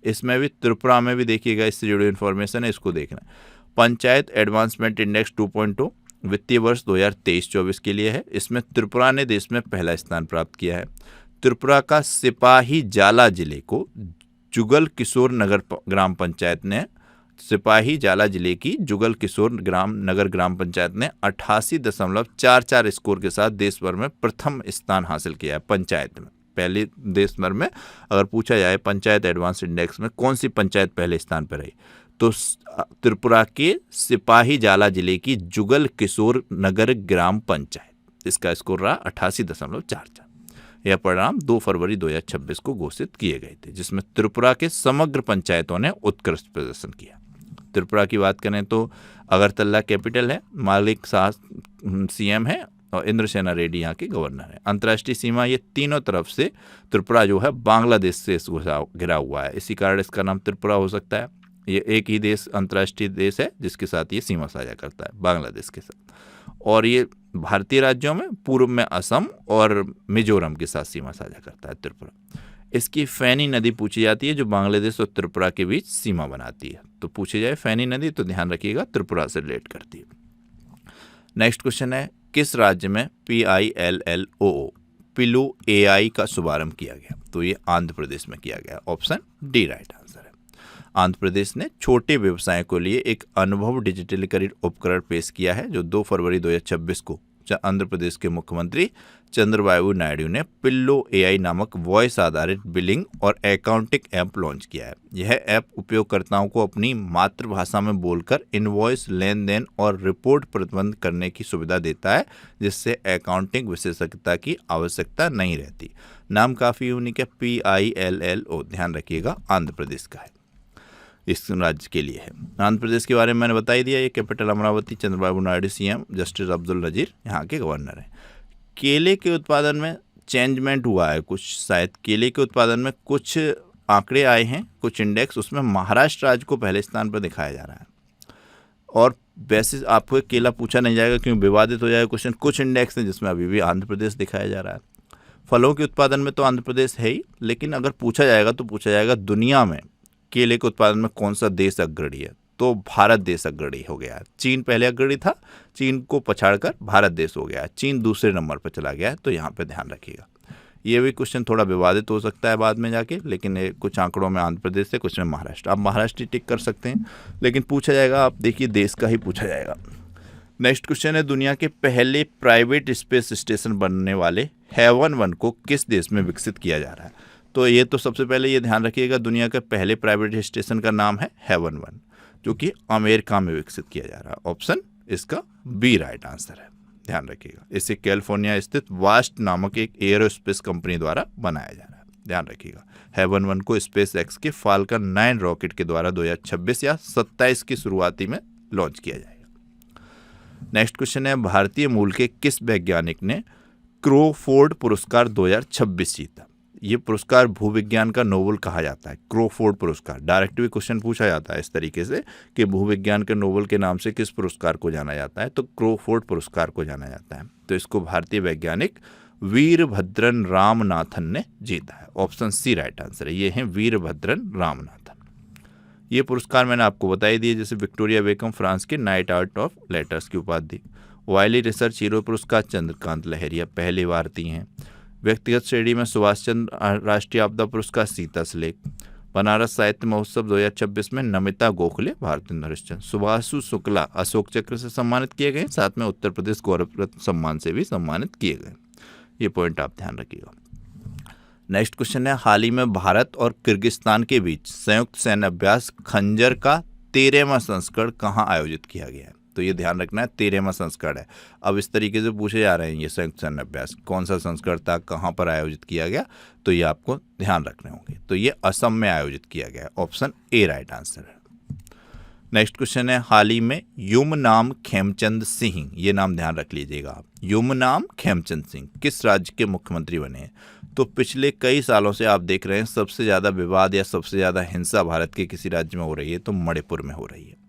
इसमें भी त्रिपुरा में भी देखिएगा, इससे जुड़ी इन्फॉर्मेशन है, इसको देखना है। पंचायत एडवांसमेंट इंडेक्स 2.0 वित्तीय वर्ष 2023-24 के लिए है। इसमें त्रिपुरा ने देश में पहला स्थान प्राप्त किया है। त्रिपुरा का सिपाही जाला जिले को जुगल किशोर नगर ग्राम पंचायत ने, सिपाही जाला जिले की जुगल किशोर नगर ग्राम पंचायत ने 88.44 स्कोर के साथ देश भर में प्रथम स्थान हासिल किया है। पंचायत में पहले देश भर में अगर पूछा जाए पंचायत एडवांस इंडेक्स में कौन सी पंचायत पहले स्थान पर रही, तो त्रिपुरा के सिपाही जाला जिले की जुगल किशोर नगर ग्राम पंचायत, इसका स्कोर रहा 88.44। यह परिणाम 2 फरवरी 2026 को घोषित किए गए थे, जिसमें त्रिपुरा के समग्र पंचायतों ने उत्कृष्ट प्रदर्शन किया। त्रिपुरा की बात करें तो अगरतला कैपिटल है, मालिक शाह सीएम है और इंद्रसेना रेड्डी यहाँ के गवर्नर है। अंतर्राष्ट्रीय सीमा ये तीनों तरफ से त्रिपुरा जो है बांग्लादेश से घिरा हुआ है, इसी कारण इसका नाम त्रिपुरा हो सकता है। ये एक ही देश अंतर्राष्ट्रीय देश है जिसके साथ ये सीमा साझा करता है, बांग्लादेश के साथ। और ये भारतीय राज्यों में पूर्व में असम और मिजोरम के साथ सीमा साझा करता है त्रिपुरा। इसकी फैनी नदी पूछी जाती है जो बांग्लादेश और त्रिपुरा के बीच सीमा बनाती है। तो पूछी जाए फैनी नदी तो ध्यान रखिएगा त्रिपुरा से रिलेट करती है। नेक्स्ट क्वेश्चन है, किस राज्य में PILLOO पिलो AI का शुभारंभ किया गया? तो ये आंध्र प्रदेश में किया गया। ऑप्शन डी राइट आंसर है। आंध्र प्रदेश ने छोटे व्यवसाय को लिए एक अनुभव डिजिटलीकरण उपकरण पेश किया है, जो 2 फरवरी 2026 को आंध्र प्रदेश के मुख्यमंत्री चंद्रबाबू नायडू ने पिल्लो AI नामक वॉइस आधारित बिलिंग और अकाउंटिंग ऐप लॉन्च किया है। यह ऐप उपयोगकर्ताओं को अपनी मातृभाषा में बोलकर इनवॉइस, लेन देन और रिपोर्ट प्रबंध करने की सुविधा देता है, जिससे अकाउंटिंग विशेषज्ञता की आवश्यकता नहीं रहती। नाम काफ़ी यूनिक है, PILLO, ध्यान रखिएगा, आंध्र प्रदेश का है। इस राज्य के लिए है। आंध्र प्रदेश के बारे में मैंने बता ही दिया, ये capital Amaravati, Chandrababu Naidu CM, justice Abdul Nazeer यहाँ के गवर्नर हैं। केले के उत्पादन में चेंजमेंट हुआ है कुछ, शायद केले के उत्पादन में कुछ आंकड़े आए हैं, कुछ इंडेक्स, उसमें महाराष्ट्र राज्य को पहले स्थान पर दिखाया जा रहा है। और वैसे आपको केला पूछा नहीं जाएगा क्योंकि विवादित हो जाएगा क्वेश्चन। कुछ इंडेक्स हैं जिसमें अभी भी आंध्र प्रदेश दिखाया जा रहा है। फलों के उत्पादन में तो आंध्र प्रदेश है ही, लेकिन अगर पूछा जाएगा तो पूछा जाएगा दुनिया में केले के उत्पादन में कौन सा देश अग्रणी है, तो भारत देश अग्रणी हो गया है। चीन पहले अग्रणी था, चीन को पछाड़कर भारत देश हो गया है, चीन दूसरे नंबर पर चला गया है। तो यहाँ पे ध्यान रखिएगा, ये भी क्वेश्चन थोड़ा विवादित हो सकता है बाद में जाके, लेकिन कुछ आंकड़ों में आंध्र प्रदेश है, कुछ में महाराष्ट्र। आप महाराष्ट्र टिक कर सकते हैं, लेकिन पूछा जाएगा, आप देखिए देश का ही पूछा जाएगा। नेक्स्ट क्वेश्चन है, दुनिया के पहले प्राइवेट स्पेस स्टेशन बनने वाले हेवन 1 को किस देश में विकसित किया जा रहा है? तो ये तो सबसे पहले ये ध्यान रखिएगा, दुनिया के पहले प्राइवेट स्टेशन का नाम है हेवन 1, जो कि अमेरिका में विकसित किया जा रहा है। ऑप्शन इसका बी राइट आंसर है, ध्यान रखिएगा। इसे कैलिफोर्निया स्थित वास्ट नामक एक एरोस्पेस कंपनी द्वारा बनाया जा रहा है, ध्यान रखिएगा। हेवन 1 को स्पेस एक्स के फाल्कन 9 रॉकेट के द्वारा 2026 या 27 की शुरुआती में लॉन्च किया जाएगा। नेक्स्ट क्वेश्चन है, भारतीय मूल के किस वैज्ञानिक ने क्रोफोर्ड पुरस्कार 2026 जीता? ये पुरस्कार भूविज्ञान का नोबेल कहा जाता है। क्रोफोर्ड पुरस्कार डायरेक्ट भी क्वेश्चन पूछा जाता है इस तरीके से कि भूविज्ञान के नोबेल के नाम से किस पुरस्कार को जाना जाता है, तो क्रोफोर्ड पुरस्कार को जाना जाता है। तो इसको भारतीय वैज्ञानिक वीरभद्रन रामनाथन ने जीता है। ऑप्शन सी राइट आंसर है, ये है वीरभद्रन रामनाथन। ये पुरस्कार मैंने आपको बताई दिए, जैसे विक्टोरिया बेकम फ्रांस के नाइट आर्ट ऑफ लेटर्स की उपाधि, वाइली रिसर्च हीरो पुरस्कार चंद्रकांत लहरिया पहले भारतीय हैं। व्यक्तिगत श्रेणी में सुभाष चंद्र राष्ट्रीय आपदा पुरस्कार सीता सलेख। बनारस साहित्य महोत्सव 2026 में नमिता गोखले भारतेंद्र हरिश्चंद्र। सुभाषु शुक्ला अशोक चक्र से सम्मानित किए गए, साथ में उत्तर प्रदेश गौरव रत्न सम्मान से भी सम्मानित किए गए। ये पॉइंट आप ध्यान रखिएगा। नेक्स्ट क्वेश्चन है, हाल ही में भारत और किर्गिस्तान के बीच संयुक्त सैन्य अभ्यास खंजर का 13वां संस्करण कहाँ आयोजित किया गया है? तो ये ध्यान रखना है, 13वां संस्करण है। अब इस तरीके से पूछे जा रहे हैं ये संयुक्त सैन्य अभ्यास कौन सा संस्करण था, कहाँ पर आयोजित किया गया, तो ये आपको ध्यान रखने होंगे। तो ये असम में आयोजित किया गया, ऑप्शन ए राइट आंसर है। नेक्स्ट क्वेश्चन है, हाल ही में युमनाम खेमचंद सिंह, ये नाम ध्यान रख लीजिएगा आप, युमनाम खेमचंद सिंह किस राज्य के मुख्यमंत्री बने हैं? तो पिछले कई सालों से आप देख रहे हैं सबसे ज़्यादा विवाद या सबसे ज़्यादा हिंसा भारत के किसी राज्य में हो रही है, तो मणिपुर में हो रही है।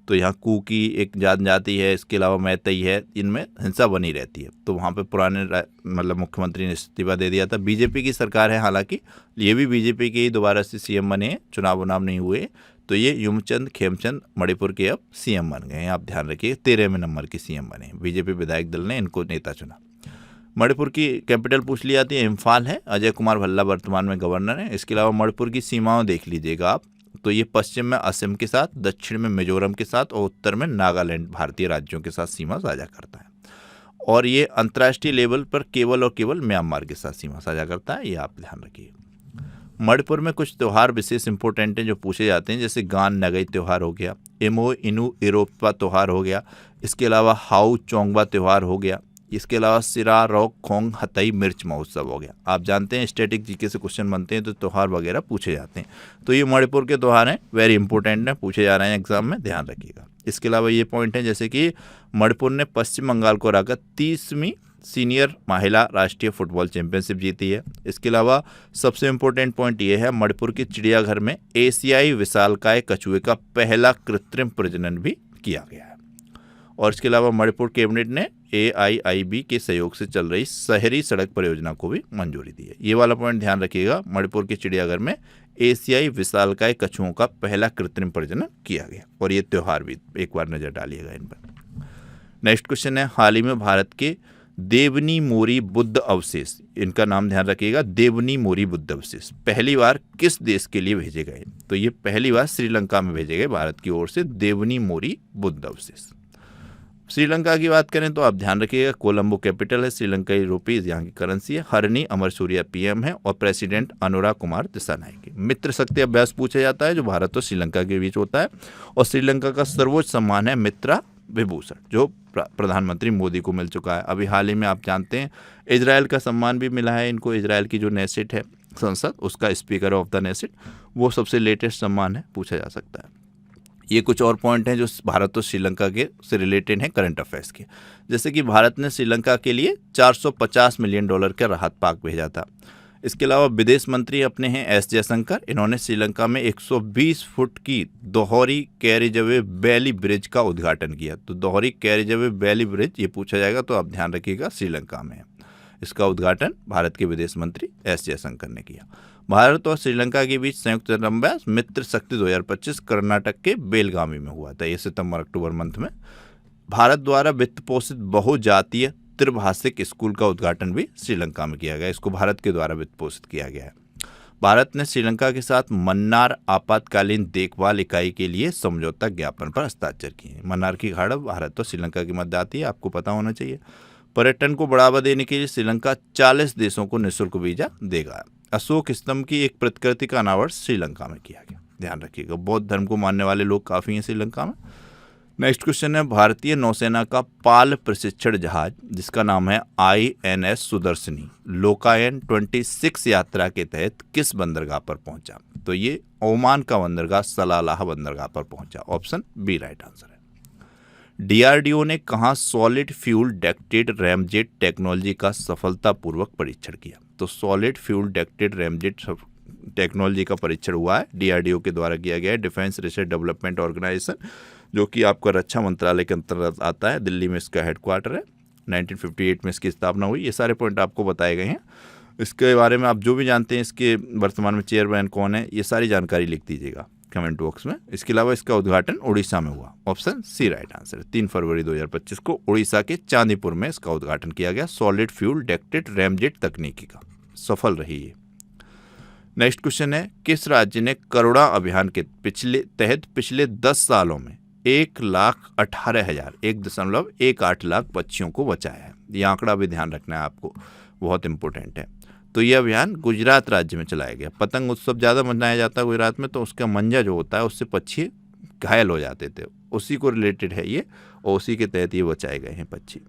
तो यहाँ कुकी एक जनजाति है, इसके अलावा मैतई है, इनमें हिंसा बनी रहती है। तो वहाँ पे पुराने मतलब मुख्यमंत्री ने इस्तीफा दे दिया था। बीजेपी की सरकार है, हालांकि ये भी बीजेपी के ही दोबारा से सीएम बने हैं, चुनाव नहीं हुए। तो ये युमचंद खेमचंद मणिपुर के अब सीएम बन गए हैं, आप ध्यान रखिए, 13वें नंबर के सीएम बने। बीजेपी विधायक दल ने इनको नेता चुना। मणिपुर की कैपिटल पूछ ली जाती है, इम्फाल है। अजय कुमार भल्ला वर्तमान में गवर्नर है। इसके अलावा मणिपुर की सीमाओं देख लीजिएगा आप, तो ये पश्चिम में असम के साथ, दक्षिण में मिजोरम के साथ और उत्तर में नागालैंड भारतीय राज्यों के साथ सीमा साझा करता है। और ये अंतर्राष्ट्रीय लेवल पर केवल और केवल म्यांमार के साथ सीमा साझा करता है, ये आप ध्यान रखिए। मणिपुर में कुछ त्यौहार विशेष इंपॉर्टेंट हैं जो पूछे जाते हैं, जैसे गान नगई त्यौहार हो गया, इमो इनु इरोप्पा त्यौहार हो गया, इसके अलावा हाउ चोंगबा त्यौहार हो गया, इसके अलावा सिरा रॉक खोंग हतई मिर्च महोत्सव हो गया। आप जानते हैं स्टैटिक जीके से क्वेश्चन बनते हैं तो त्यौहार वगैरह पूछे जाते हैं। तो ये मणिपुर के त्यौहार हैं, वेरी इंपॉर्टेंट है, पूछे जा रहे हैं एग्जाम में, ध्यान रखिएगा। इसके अलावा ये पॉइंट है, जैसे कि मणिपुर ने पश्चिम बंगाल को हराकर 30वीं सीनियर महिला राष्ट्रीय फुटबॉल चैंपियनशिप जीती है। इसके अलावा सबसे इम्पोर्टेंट पॉइंट ये है, मणिपुर के चिड़ियाघर में एशियाई विशालकाय कछुए का पहला कृत्रिम प्रजनन भी किया गया है। और इसके अलावा मणिपुर कैबिनेट ने AIIB के सहयोग से चल रही शहरी सड़क परियोजना को भी मंजूरी दी है। ये वाला पॉइंट ध्यान रखिएगा, मणिपुर के चिड़ियाघर में एशियाई विशालकाय कछुओं का पहला कृत्रिम प्रजनन किया गया। और ये त्यौहार भी एक बार नजर डालिएगा इन पर। नेक्स्ट क्वेश्चन है, हाल ही में भारत के देवनी मोरी बुद्ध अवशेष, इनका नाम ध्यान रखिएगा, देवनी मोरी बुद्ध अवशेष पहली बार किस देश के लिए भेजे गए? तो ये पहली बार श्रीलंका में भेजे गए भारत की ओर से देवनी मोरी बुद्ध अवशेष। श्रीलंका की बात करें तो आप ध्यान रखिएगा, कोलंबो कैपिटल है, श्रीलंकाई रुपीज यहाँ की करेंसी है, हरनी अमर सूर्या PM है और प्रेसिडेंट अनुराग कुमार दिसानायक है। मित्र शक्ति अभ्यास पूछा जाता है जो भारत और श्रीलंका के बीच होता है, और श्रीलंका का सर्वोच्च सम्मान है मित्रा विभूषण, जो प्रधानमंत्री मोदी को मिल चुका है। अभी हाल ही में आप जानते हैं इजराइल का सम्मान भी मिला है इनको, इजराइल की जो नेसेट है संसद, उसका स्पीकर ऑफ द नेशन, वो सबसे लेटेस्ट सम्मान है, पूछा जा सकता है। ये कुछ और पॉइंट हैं जो भारत और श्रीलंका के से रिलेटेड हैं करंट अफेयर्स के। जैसे कि भारत ने श्रीलंका के लिए $450 मिलियन का राहत पैक भेजा था। इसके अलावा विदेश मंत्री अपने हैं एस जयशंकर, इन्होंने श्रीलंका में 120 फुट की दोहरी कैरिजवे वैली ब्रिज का उद्घाटन किया। तो दोहरी कैरिजवे वैली ब्रिज ये पूछा जाएगा तो आप ध्यान रखिएगा श्रीलंका में है। इसका उद्घाटन भारत के विदेश मंत्री एस जयशंकर ने किया। भारत और श्रीलंका के बीच संयुक्त अभ्यास मित्र शक्ति 2025 कर्नाटक के बेलगामी में हुआ था। ये सितंबर अक्टूबर मंथ में। भारत द्वारा वित्त पोषित बहुजातीय त्रिभाषिक स्कूल का उद्घाटन भी श्रीलंका में किया गया। इसको भारत के द्वारा वित्त पोषित किया गया है। भारत ने श्रीलंका के साथ मन्नार आपातकालीन देखभाल इकाई के लिए समझौता ज्ञापन पर हस्ताक्षर किए। मन्नार की खाड़ी भारत और श्रीलंका के मध्य आती है, आपको पता होना चाहिए। पर्यटन को बढ़ावा देने के लिए श्रीलंका 40 देशों को निःशुल्क वीजा देगा। अशोक स्तंभ की एक प्रतिकृति का अनावरण श्रीलंका में किया गया। ध्यान रखिएगा, बौद्ध धर्म को मानने वाले लोग काफ़ी हैं श्रीलंका में। नेक्स्ट क्वेश्चन है, भारतीय नौसेना का पाल प्रशिक्षण जहाज जिसका नाम है INS सुदर्शनी लोकायन 26 यात्रा के तहत किस बंदरगाह पर पहुंचा? तो ये ओमान का बंदरगाह सलालाह बंदरगाह पर पहुंचा। ऑप्शन बी राइट आंसर है। DRDO ने कहाँ solid fuel ducted ramjet technology का सफलतापूर्वक परीक्षण किया? तो solid fuel ducted ramjet technology का परीक्षण हुआ है, DRDO के द्वारा किया गया है। डिफेंस रिसर्च डेवलपमेंट ऑर्गेनाइजेशन, जो कि आपका रक्षा मंत्रालय के अंतर्गत आता है, दिल्ली में इसका हेडक्वार्टर है। 1958 में इसकी स्थापना हुई। ये सारे पॉइंट आपको बताए गए हैं। इसके बारे में आप जो भी जानते हैं, इसके वर्तमान में चेयरमैन कौन है, ये सारी जानकारी लिख दीजिएगा कमेंट बॉक्स में। इसके अलावा इसका उद्घाटन उड़ीसा में हुआ। ऑप्शन सी राइट आंसर है। 3 फरवरी 2025 को उड़ीसा के चांदीपुर में इसका उद्घाटन किया गया। सॉलिड फ्यूल डक्टेड रैमजेट तकनीकी का सफल रही है। नेक्स्ट क्वेश्चन है, किस राज्य ने करुणा अभियान के तहत पिछले 10 सालों में 1,18,000 लाख पक्षियों को बचाया है? ये आंकड़ा भी ध्यान रखना है आपको, बहुत इंपॉर्टेंट है। तो ये अभियान गुजरात राज्य में चलाया गया। पतंग उत्सव ज़्यादा मनाया जाता है गुजरात में, तो उसका मंजा जो होता है उससे पक्षी घायल हो जाते थे, उसी को रिलेटेड है ये, और उसी के तहत ये बचाए गए हैं पक्षी।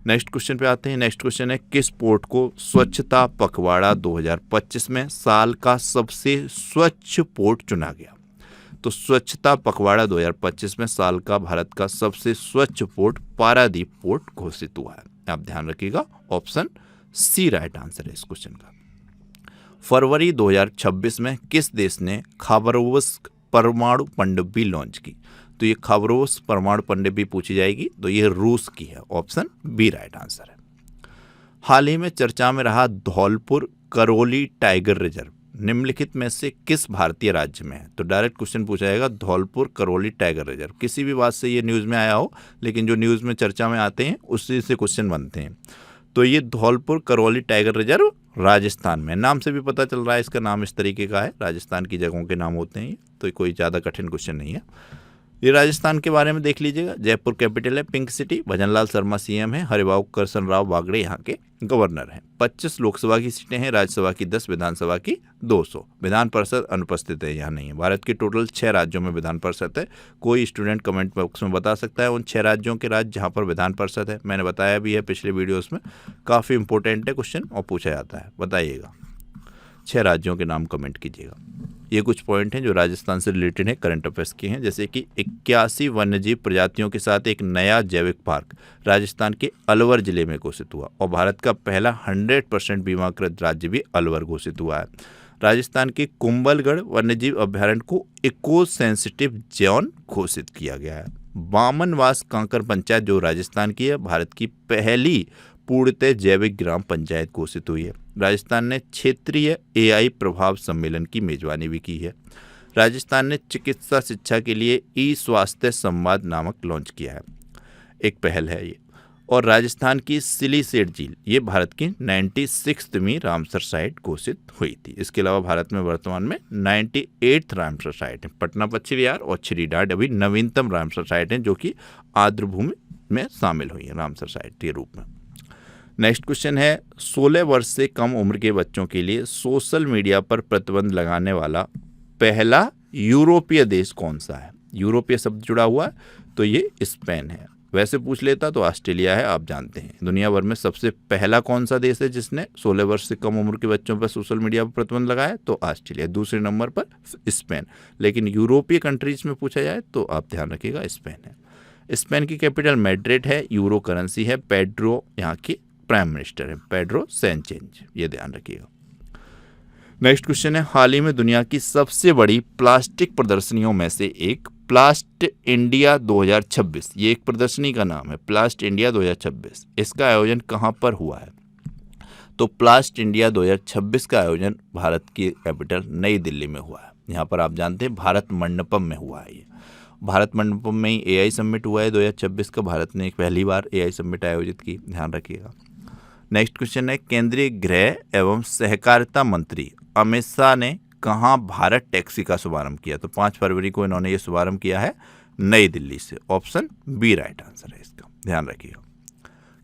नेक्स्ट क्वेश्चन पे आते हैं। नेक्स्ट क्वेश्चन है, किस पोर्ट को स्वच्छता पखवाड़ा 2025 में साल का सबसे स्वच्छ पोर्ट चुना गया? तो स्वच्छता पखवाड़ा 2025 में साल का भारत का सबसे स्वच्छ पोर्ट पारादीप पोर्ट घोषित हुआ है। आप ध्यान रखिएगा, ऑप्शन सी राइट आंसर है इस क्वेश्चन का। फरवरी 2026 में किस देश ने खाबरोव्स्क परमाणु पनडुब्बी लॉन्च की? तो ये खाबरोव्स्क परमाणु पनडुब्बी पूछी जाएगी, तो ये रूस की है। ऑप्शन बी राइट आंसर है। हाल ही में चर्चा में रहा धौलपुर करौली टाइगर रिजर्व निम्नलिखित में से किस भारतीय राज्य में है? तो डायरेक्ट क्वेश्चन पूछा जाएगा, धौलपुर करौली टाइगर रिजर्व। किसी भी बात से ये न्यूज़ में आया हो, लेकिन जो न्यूज़ में चर्चा में आते हैं उसी से क्वेश्चन बनते हैं। तो ये धौलपुर करौली टाइगर रिजर्व राजस्थान में, नाम से भी पता चल रहा है इसका नाम इस तरीके का है, राजस्थान की जगहों के नाम होते हैं ये, तो कोई ज़्यादा कठिन क्वेश्चन नहीं है। ये राजस्थान के बारे में देख लीजिएगा। जयपुर कैपिटल है, pink city, Bhajanlal Sharma CM है, हरिभाऊ करसन राव बागड़े यहाँ के गवर्नर हैं। 25 लोकसभा की सीटें हैं, राज्यसभा की 10, विधानसभा की 200। विधान परिषद अनुपस्थित है, यहाँ नहीं है। भारत के टोटल 6 राज्यों में विधान परिषद है। कोई स्टूडेंट कमेंट बॉक्स में बता सकता है उन 6 राज्यों के राज्य जहाँ पर विधान परिषद है। मैंने बताया भी है पिछले वीडियोज़ में, काफ़ी इंपॉर्टेंट है क्वेश्चन और पूछा जाता है। बताइएगा 6 राज्यों के नाम कमेंट कीजिएगा। ये कुछ पॉइंट हैं जो राजस्थान से रिलेटेड हैं, करंट अफेयर्स के हैं। जैसे कि 81 वन्यजीव प्रजातियों के साथ एक नया जैविक पार्क राजस्थान के अलवर जिले में घोषित हुआ, और भारत का पहला 100% बीमाकृत राज्य भी अलवर घोषित हुआ है। राजस्थान के कुंभलगढ़ वन्यजीव अभ्यारण्य को इको सेंसिटिव जोन घोषित किया गया है। बामनवास कांकर पंचायत जो राजस्थान की है, भारत की पहली पूर्णतः जैविक ग्राम पंचायत घोषित हुई है। राजस्थान ने क्षेत्रीय AI प्रभाव सम्मेलन की मेजबानी भी की है। राजस्थान ने चिकित्सा शिक्षा के लिए ई-स्वास्थ्य संवाद नामक लॉन्च किया है, एक पहल है ये। और राजस्थान की सिलीसेट झील ये भारत की 96वीं रामसर साइट घोषित हुई थी। इसके अलावा भारत में वर्तमान में 98th रामसर साइट है। पटना पक्षी विहार और छिरीडाड अभी नवीनतम रामसर साइट हैं, जो कि आर्द्रभूमि में शामिल हुई है रामसर साइट के रूप में। नेक्स्ट क्वेश्चन है, 16 वर्ष से कम उम्र के बच्चों के लिए सोशल मीडिया पर प्रतिबंध लगाने वाला पहला यूरोपीय देश कौन सा है? यूरोपीय शब्द जुड़ा हुआ है, तो ये स्पेन है। वैसे पूछ लेता तो ऑस्ट्रेलिया है, आप जानते हैं। दुनिया भर में सबसे पहला कौन सा देश है जिसने 16 वर्ष से कम उम्र के बच्चों पर सोशल मीडिया पर प्रतिबंध लगाया? तो ऑस्ट्रेलिया। दूसरे नंबर पर स्पेन। लेकिन यूरोपीय कंट्रीज में पूछा जाए तो आप ध्यान रखिएगा स्पेन है। स्पेन की कैपिटल मैड्रिड है, यूरो करेंसी है, पेड्रो यहाँ के प्राइम मिनिस्टर है, पेड्रो सैंचेज, ये ध्यान रखिएगा। नेक्स्ट क्वेश्चन है, हाल ही में दुनिया की सबसे बड़ी प्लास्टिक प्रदर्शनियों में से एक प्लास्ट इंडिया 2026, ये एक प्रदर्शनी का नाम है, प्लास्ट इंडिया 2026, इसका आयोजन कहाँ पर हुआ है? तो प्लास्ट इंडिया 2026 का आयोजन भारत की कैपिटल नई दिल्ली में हुआ है। यहाँ पर आप जानते हैं भारत मंडपम में हुआ है। ये भारत मंडपम में ही AI समिट हुआ है 2026 का। भारत ने एक पहली बार AI समिट आयोजित की, ध्यान रखिएगा। नेक्स्ट क्वेश्चन है, केंद्रीय गृह एवं सहकारिता मंत्री अमित शाह ने कहाँ भारत टैक्सी का शुभारंभ किया? तो 5 फरवरी को इन्होंने ये शुभारंभ किया है नई दिल्ली से। ऑप्शन बी राइट आंसर है इसका, ध्यान रखिएगा।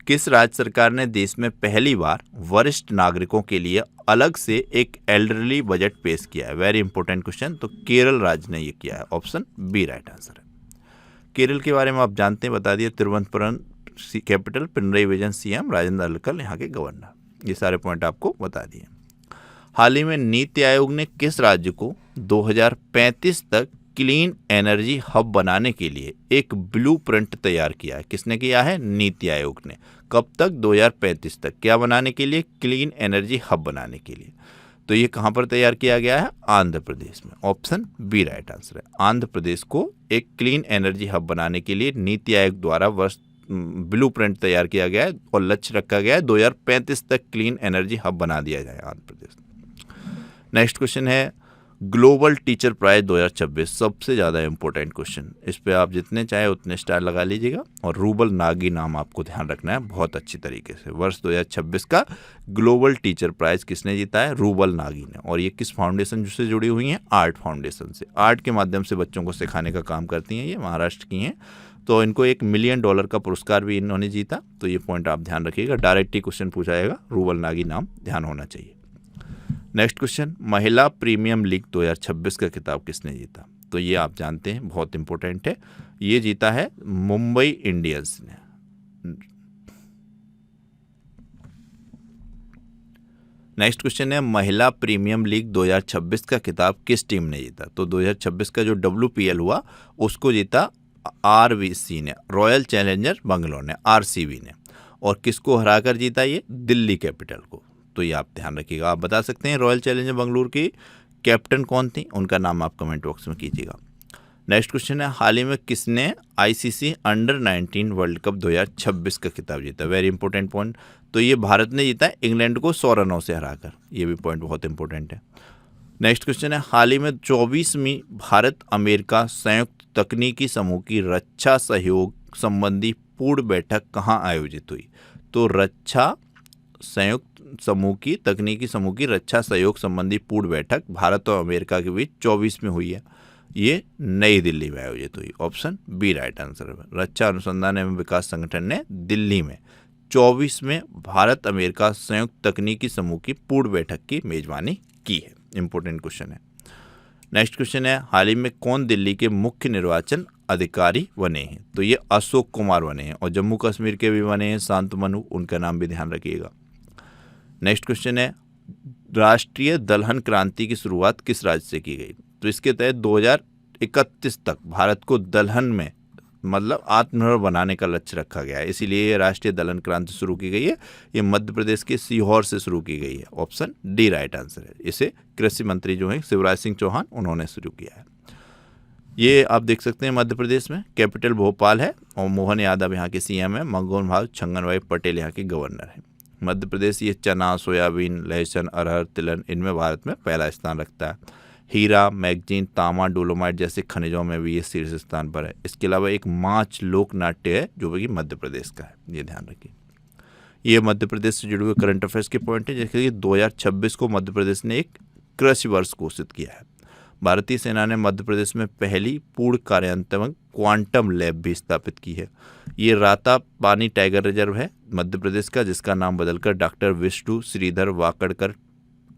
किस राज्य सरकार ने देश में पहली बार वरिष्ठ नागरिकों के लिए अलग से एक एल्डरली बजट पेश किया है? Very important question. तो केरल राज्य ने ये किया है, ऑप्शन बी राइट आंसर है। केरल के बारे में आप जानते हैं, बता दिए। तिरुवनंतपुरम कैपिटल, पिनरई विजयन CM, राजेंद्र अरकल यहाँ के गवर्नर, ये सारे पॉइंट आपको बता दिए। हाल ही में नीति आयोग ने किस राज्य को 2035 तक क्लीन एनर्जी हब बनाने के लिए एक ब्लूप्रिंट तैयार किया है? किसने किया है? नीति आयोग ने। कब तक? 2035 तक। क्या बनाने के लिए? क्लीन एनर्जी हब बनाने के लिए। तो ये कहाँ पर तैयार किया गया है? आंध्र प्रदेश में। ऑप्शन बी राइट आंसर है। आंध्र प्रदेश को एक क्लीन एनर्जी हब बनाने के लिए नीति आयोग द्वारा ब्लूप्रिंट तैयार किया गया है और लक्ष्य रखा गया है 2035 तक क्लीन एनर्जी हब बना दिया जाए आंध्र प्रदेश। नेक्स्ट क्वेश्चन है, ग्लोबल टीचर प्राइज 2026, सबसे ज़्यादा इंपॉर्टेंट क्वेश्चन। इस पे आप जितने चाहे उतने स्टार लगा लीजिएगा। और रूबल नागी नाम आपको ध्यान रखना है बहुत अच्छी तरीके से। वर्ष 2026 का ग्लोबल टीचर प्राइज किसने जीता है? रूबल नागी ने। और ये किस फाउंडेशन से जुड़ी हुई हैं? आर्ट फाउंडेशन से। आर्ट के माध्यम से बच्चों को सिखाने का काम करती हैं, ये महाराष्ट्र की हैं। तो इनको $1 मिलियन का पुरस्कार भी इन्होंने जीता। तो ये पॉइंट आप ध्यान रखिएगा, डायरेक्ट ही क्वेश्चन पूछा जाएगा। रूबल नागी नाम ध्यान होना चाहिए। नेक्स्ट क्वेश्चन, महिला प्रीमियम लीग 2026 का खिताब किसने जीता? तो ये आप जानते हैं, बहुत इंपॉर्टेंट है। ये जीता है मुंबई इंडियंस ने। नेक्स्ट क्वेश्चन है, महिला प्रीमियम लीग 2026 का खिताब किस टीम ने जीता? तो 2026 का जो WPL हुआ उसको जीता RVC ने, रॉयल चैलेंजर बंगलौर ने, RCB ने। और किसको हराकर जीता? ये दिल्ली कैपिटल को। तो ये आप ध्यान रखिएगा। आप बता सकते हैं रॉयल चैलेंजर बंगलौर की कैप्टन कौन थी, उनका नाम आप कमेंट बॉक्स में कीजिएगा। नेक्स्ट क्वेश्चन है, हाल ही में किसने ICC अंडर-19 वर्ल्ड कप 2026 का खिताब जीता? Very important point. तो ये भारत ने जीता है इंग्लैंड को 100 रनों से हराकर। ये भी पॉइंट बहुत इंपॉर्टेंट है। नेक्स्ट क्वेश्चन है, हाल ही में 24वीं भारत अमेरिका संयुक्त तकनीकी समूह की रक्षा सहयोग संबंधी पूर्ण बैठक कहाँ आयोजित हुई? तो रक्षा संयुक्त समूह की तकनीकी समूह की रक्षा सहयोग संबंधी पूर्ण बैठक भारत और अमेरिका के बीच 24 में हुई है। ये नई दिल्ली में आयोजित हुई। ऑप्शन बी राइट आंसर है। रक्षा अनुसंधान एवं विकास संगठन ने दिल्ली में 24 में भारत अमेरिका संयुक्त तकनीकी समूह की पूर्ण बैठक की मेजबानी की है। इंपॉर्टेंट क्वेश्चन है। नेक्स्ट क्वेश्चन है, हाल ही में कौन दिल्ली के मुख्य निर्वाचन अधिकारी बने हैं? तो ये अशोक कुमार बने हैं। और जम्मू कश्मीर के भी बने हैं शांतमनु, उनका नाम भी ध्यान रखिएगा। नेक्स्ट क्वेश्चन है, राष्ट्रीय दलहन क्रांति की शुरुआत किस राज्य से की गई? तो इसके तहत 2031 तक भारत को दलहन में मतलब आत्मनिर्भर बनाने का लक्ष्य रखा गया है, इसीलिए ये राष्ट्रीय दलहन क्रांति शुरू की गई है। ये मध्य प्रदेश के सीहोर से शुरू की गई है। ऑप्शन डी राइट आंसर है। इसे कृषि मंत्री जो है शिवराज सिंह चौहान, उन्होंने शुरू किया है। ये आप देख सकते हैं मध्य प्रदेश में कैपिटल भोपाल है और मोहन यादव यहाँ के CM है, मनमोहन भाव छंगनभाई पटेल यहाँ के गवर्नर हैं। मध्य प्रदेश ये चना, सोयाबीन, लहसुन, अरहर, तिलहन, इनमें भारत में पहला स्थान रखता है। हीरा, मैगजीन, तांबा, डोलोमाइट जैसे खनिजों में भी ये शीर्ष स्थान पर है। इसके अलावा एक माच लोक नाट्य है जो कि मध्य प्रदेश का है, ये ध्यान रखिए। ये मध्य प्रदेश से जुड़े हुए करंट अफेयर्स के पॉइंट है। जैसे कि 2026 को मध्य प्रदेश ने एक कृषि वर्ष घोषित किया है। भारतीय सेना ने मध्य प्रदेश में पहली पूर्ण कार्यान्वयन क्वांटम लैब भी स्थापित की है। ये राता पानी टाइगर रिजर्व है मध्य प्रदेश का, जिसका नाम बदलकर doctor Vishnu Shridhar Wakankar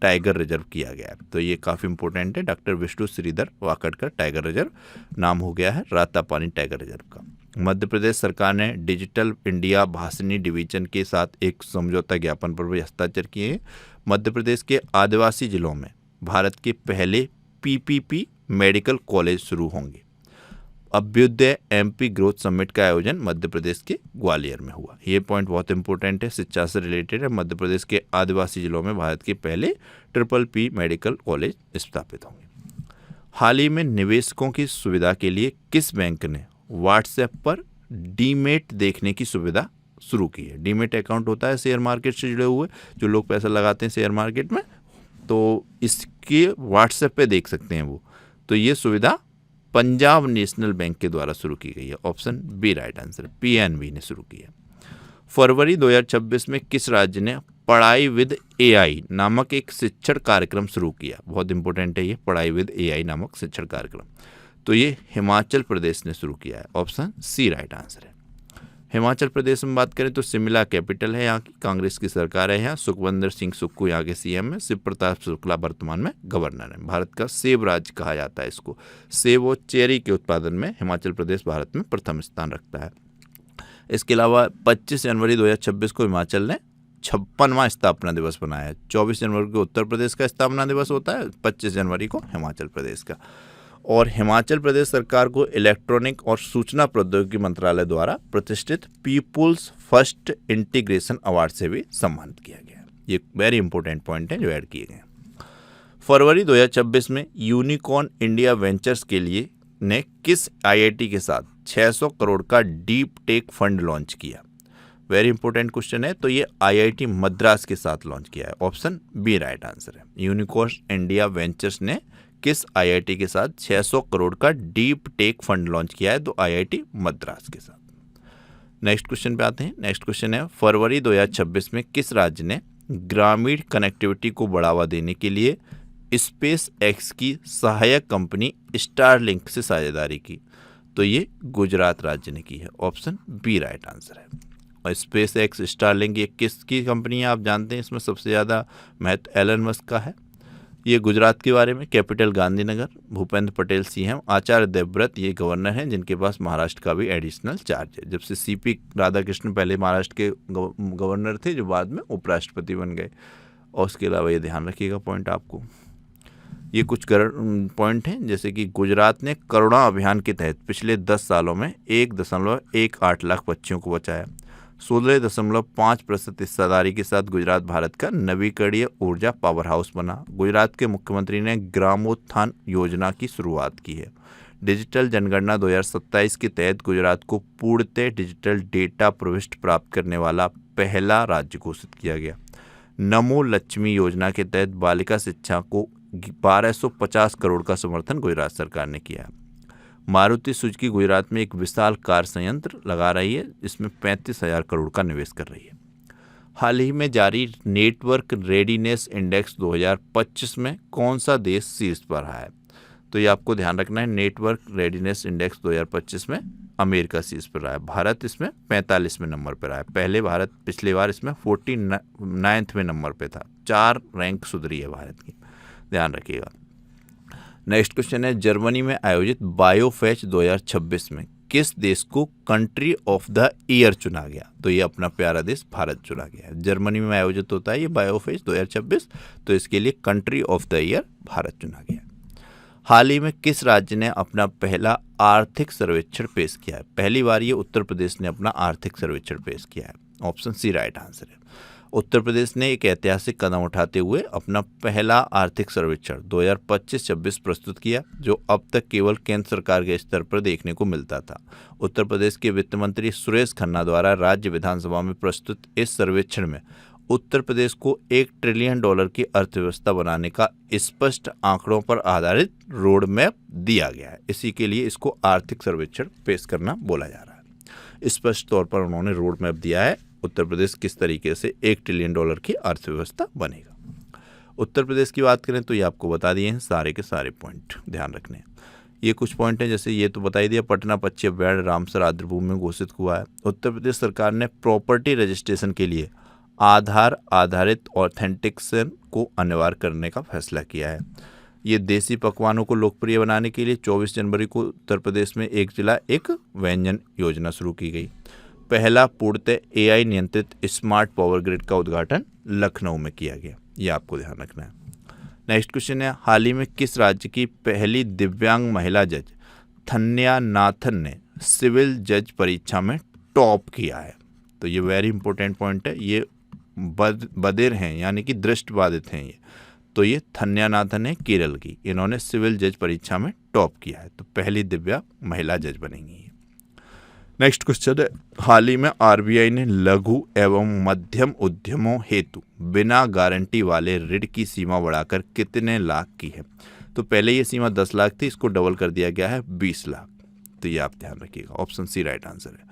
tiger reserve किया गया है। तो ये काफ़ी इंपॉर्टेंट है। Doctor Vishnu Shridhar Wakankar tiger reserve नाम हो गया है राता पानी टाइगर रिजर्व का। मध्य प्रदेश सरकार ने डिजिटल इंडिया भाषणी डिवीजन के साथ एक समझौता ज्ञापन पर भी हस्ताक्षर किए हैं। मध्य प्रदेश के आदिवासी जिलों में भारत के पहले पीपीपी मेडिकल कॉलेज शुरू होंगे। अभ्युदय एमपी ग्रोथ समिट का आयोजन मध्य प्रदेश के ग्वालियर में हुआ। ये पॉइंट बहुत इंपॉर्टेंट है, शिक्षा से रिलेटेड है। मध्य प्रदेश के आदिवासी जिलों में भारत के पहले PPP मेडिकल कॉलेज स्थापित होंगे। हाल ही में निवेशकों की सुविधा के लिए किस बैंक ने व्हाट्सएप पर डीमेट देखने की सुविधा शुरू की है? डीमेट अकाउंट होता है शेयर मार्केट से जुड़े हुए, जो लोग पैसा लगाते हैं शेयर मार्केट में, तो इसके व्हाट्सएप पे देख सकते हैं वो। तो ये सुविधा पंजाब नेशनल बैंक के द्वारा शुरू की गई है। Option B right answer, PNB ने शुरू की है। फरवरी 2026 में किस राज्य ने पढ़ाई विद AI नामक एक शिक्षण कार्यक्रम शुरू किया? बहुत इंपॉर्टेंट है ये, पढ़ाई विद AI नामक शिक्षण कार्यक्रम। तो ये हिमाचल प्रदेश ने शुरू किया है। ऑप्शन सी राइट आंसर है। हिमाचल प्रदेश में बात करें तो शिमला कैपिटल है यहाँ की, कांग्रेस की सरकार है यहाँ, सुखविंदर सिंह सुक्खू यहाँ के CM है, शिव प्रताप शुक्ला वर्तमान में गवर्नर है। भारत का सेब राज्य कहा जाता है इसको। सेब और चेरी के उत्पादन में हिमाचल प्रदेश भारत में प्रथम स्थान रखता है। इसके अलावा 25 जनवरी 2026 को हिमाचल ने 56वां स्थापना दिवस मनाया है। 24 जनवरी को उत्तर प्रदेश का स्थापना दिवस होता है, 25 जनवरी को हिमाचल प्रदेश का। और हिमाचल प्रदेश सरकार को इलेक्ट्रॉनिक और सूचना प्रौद्योगिकी मंत्रालय द्वारा प्रतिष्ठित पीपुल्स फर्स्ट इंटीग्रेशन अवार्ड से भी सम्मानित किया गया। ये वेरी इंपॉर्टेंट पॉइंट है जो ऐड किए गए। फरवरी 2026 में यूनिकॉर्न इंडिया वेंचर्स के लिए ने किस IIT के साथ 600 करोड़ का डीप टेक फंड लॉन्च किया? वेरी इंपॉर्टेंट क्वेश्चन है। तो ये IIT मद्रास के साथ लॉन्च किया है। ऑप्शन बी राइट आंसर है। यूनिकॉर्न इंडिया वेंचर्स ने किस IIT के साथ 600 करोड़ का डीप टेक फंड लॉन्च किया है? तो IIT मद्रास के साथ। नेक्स्ट क्वेश्चन पे आते हैं। नेक्स्ट क्वेश्चन है, फरवरी 2026 में किस राज्य ने ग्रामीण कनेक्टिविटी को बढ़ावा देने के लिए SpaceX की सहायक कंपनी स्टारलिंक से साझेदारी की? तो ये गुजरात राज्य ने की है। ऑप्शन बी राइट आंसर है। और SpaceX स्टारलिंक ये किसकी कंपनी है आप जानते हैं? इसमें सबसे ज़्यादा महत्व एलन मस्क का है। ये गुजरात के बारे में, कैपिटल गांधीनगर, भूपेंद्र पटेल CM, आचार्य देवव्रत ये गवर्नर हैं जिनके पास महाराष्ट्र का भी एडिशनल चार्ज है। जब से CP राधाकृष्णन पहले महाराष्ट्र के गवर्नर थे जो बाद में उपराष्ट्रपति बन गए। और उसके अलावा ये ध्यान रखिएगा पॉइंट आपको, ये कुछ पॉइंट हैं जैसे कि गुजरात ने करुणा अभियान के तहत पिछले 10 सालों में 1.18 लाख बच्चियों को बचाया। 16.5% हिस्सेदारी के साथ गुजरात भारत का नवीकरणीय ऊर्जा पावर हाउस बना। गुजरात के मुख्यमंत्री ने ग्रामोत्थान योजना की शुरुआत की है। डिजिटल जनगणना 2027 के तहत गुजरात को पूर्णतः डिजिटल डेटा प्रविष्टि प्राप्त करने वाला पहला राज्य घोषित किया गया। नमो लक्ष्मी योजना के तहत बालिका शिक्षा को 1250 करोड़ का समर्थन गुजरात सरकार ने किया है। मारुति सुजुकी गुजरात में एक विशाल कार संयंत्र लगा रही है, इसमें 35,000 करोड़ का निवेश कर रही है। हाल ही में जारी नेटवर्क रेडीनेस इंडेक्स 2025 में कौन सा देश शीर्ष पर रहा है? तो ये आपको ध्यान रखना है। नेटवर्क रेडीनेस इंडेक्स 2025 में अमेरिका शीर्ष पर रहा है। भारत इसमें 45वें नंबर पर रहा है। पहले भारत पिछली बार इसमें 49वें नंबर पे था। 4 रैंक सुधरी है भारत की, ध्यान रखिएगा। नेक्स्ट क्वेश्चन है, जर्मनी में आयोजित बायोफेच 2026 में किस देश को कंट्री ऑफ द ईयर चुना गया? तो ये अपना प्यारा देश भारत चुना गया है। जर्मनी में आयोजित होता है ये बायोफेच 2026, तो इसके लिए country of the year Bharat चुना गया। हाल ही में किस राज्य ने अपना पहला आर्थिक सर्वेक्षण पेश किया है? पहली बार ये उत्तर प्रदेश ने अपना आर्थिक सर्वेक्षण पेश किया है। ऑप्शन सी राइट आंसर है। उत्तर प्रदेश ने एक ऐतिहासिक कदम उठाते हुए अपना पहला आर्थिक सर्वेक्षण 2025-26 प्रस्तुत किया, जो अब तक केवल केंद्र सरकार के स्तर पर देखने को मिलता था। उत्तर प्रदेश के वित्त मंत्री सुरेश खन्ना द्वारा राज्य विधानसभा में प्रस्तुत इस सर्वेक्षण में उत्तर प्रदेश को $1 ट्रिलियन की अर्थव्यवस्था बनाने का स्पष्ट आंकड़ों पर आधारित रोड मैप दिया गया है। इसी के लिए इसको आर्थिक सर्वेक्षण पेश करना बोला जा रहा है। स्पष्ट तौर पर उन्होंने रोड मैप दिया है उत्तर प्रदेश किस तरीके से $1 ट्रिलियन की अर्थव्यवस्था बनेगा। उत्तर प्रदेश की बात करें तो ये आपको बता दिए हैं सारे के सारे पॉइंट, ध्यान रखने हैं। ये कुछ पॉइंट हैं, जैसे ये तो बता ही दिया, पटना पक्षी अभ्यारण्य रामसर आर्द्रभूमि में घोषित हुआ है। उत्तर प्रदेश सरकार ने प्रॉपर्टी रजिस्ट्रेशन के लिए आधार आधारित ऑथेंटिकेशन को अनिवार्य करने का फैसला किया है। ये देसी पकवानों को लोकप्रिय बनाने के लिए 24 जनवरी को उत्तर प्रदेश में एक जिला एक व्यंजन योजना शुरू की गई। पहला पूर्णतः AI नियंत्रित स्मार्ट पावर ग्रिड का उद्घाटन लखनऊ में किया गया। ये आपको ध्यान रखना है। नेक्स्ट क्वेश्चन है, हाल ही में किस राज्य की पहली दिव्यांग महिला जज धन्या नाथन ने सिविल जज परीक्षा में टॉप किया है? तो ये वेरी इंपॉर्टेंट पॉइंट है। ये बधिर हैं यानी कि दृष्टिबाधित हैं ये। तो ये धन्या नाथन है केरल की, इन्होंने सिविल जज परीक्षा में टॉप किया है, तो पहली दिव्यांग महिला जज बनेंगी। नेक्स्ट क्वेश्चन है, हाल ही में RBI ने लघु एवं मध्यम उद्यमों हेतु बिना गारंटी वाले ऋण की सीमा बढ़ाकर कितने लाख की है? तो पहले ये सीमा 10 लाख थी, इसको डबल कर दिया गया है 20 लाख। तो ये आप ध्यान रखिएगा, ऑप्शन सी राइट आंसर है।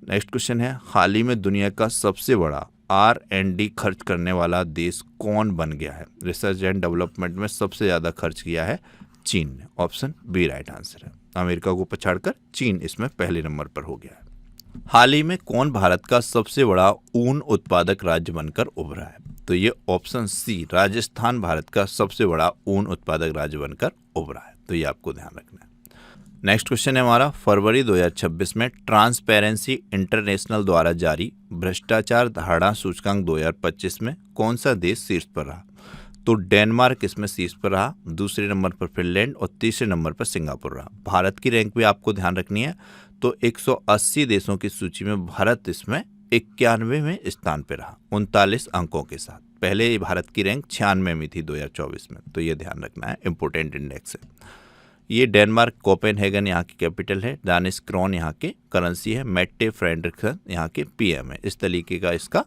नेक्स्ट क्वेश्चन है, हाल ही में दुनिया का सबसे बड़ा R&D खर्च करने वाला देश कौन बन गया है? रिसर्च एंड डेवलपमेंट में सबसे ज़्यादा खर्च किया है चीन ने, ऑप्शन बी राइट आंसर है। अमेरिका को पछाड़कर चीन इसमें पहले नंबर पर हो गया है। हाल ही में कौन भारत का सबसे बड़ा ऊन उत्पादक राज्य बनकर उभरा है? तो ये ऑप्शन सी राजस्थान भारत का सबसे बड़ा ऊन उत्पादक राज्य बनकर उभरा है। तो ये आपको ध्यान रखना है। नेक्स्ट क्वेश्चन है हमारा, फरवरी 2026 में ट्रांसपेरेंसी इंटरनेशनल द्वारा जारी भ्रष्टाचार धारणा सूचकांक 2025 में कौन सा देश शीर्ष पर रहा? तो डेनमार्क इसमें शीर्ष पर रहा, दूसरे नंबर पर फिनलैंड और तीसरे नंबर पर सिंगापुर रहा। भारत की रैंक भी आपको ध्यान रखनी है। तो 180 देशों की सूची में भारत इसमें 91वें स्थान पर रहा 39 अंकों के साथ। पहले भारत की रैंक 96 में थी 2024 में। तो ये ध्यान रखना है, इंपोर्टेंट इंडेक्स है ये। डेनमार्क कोपेनहेगन यहाँ की कैपिटल है, दानिश क्रोन यहाँ के करेंसी है, मेट्टे फ्रेडरिक्सन यहाँ के PM है। इस तरीके का इसका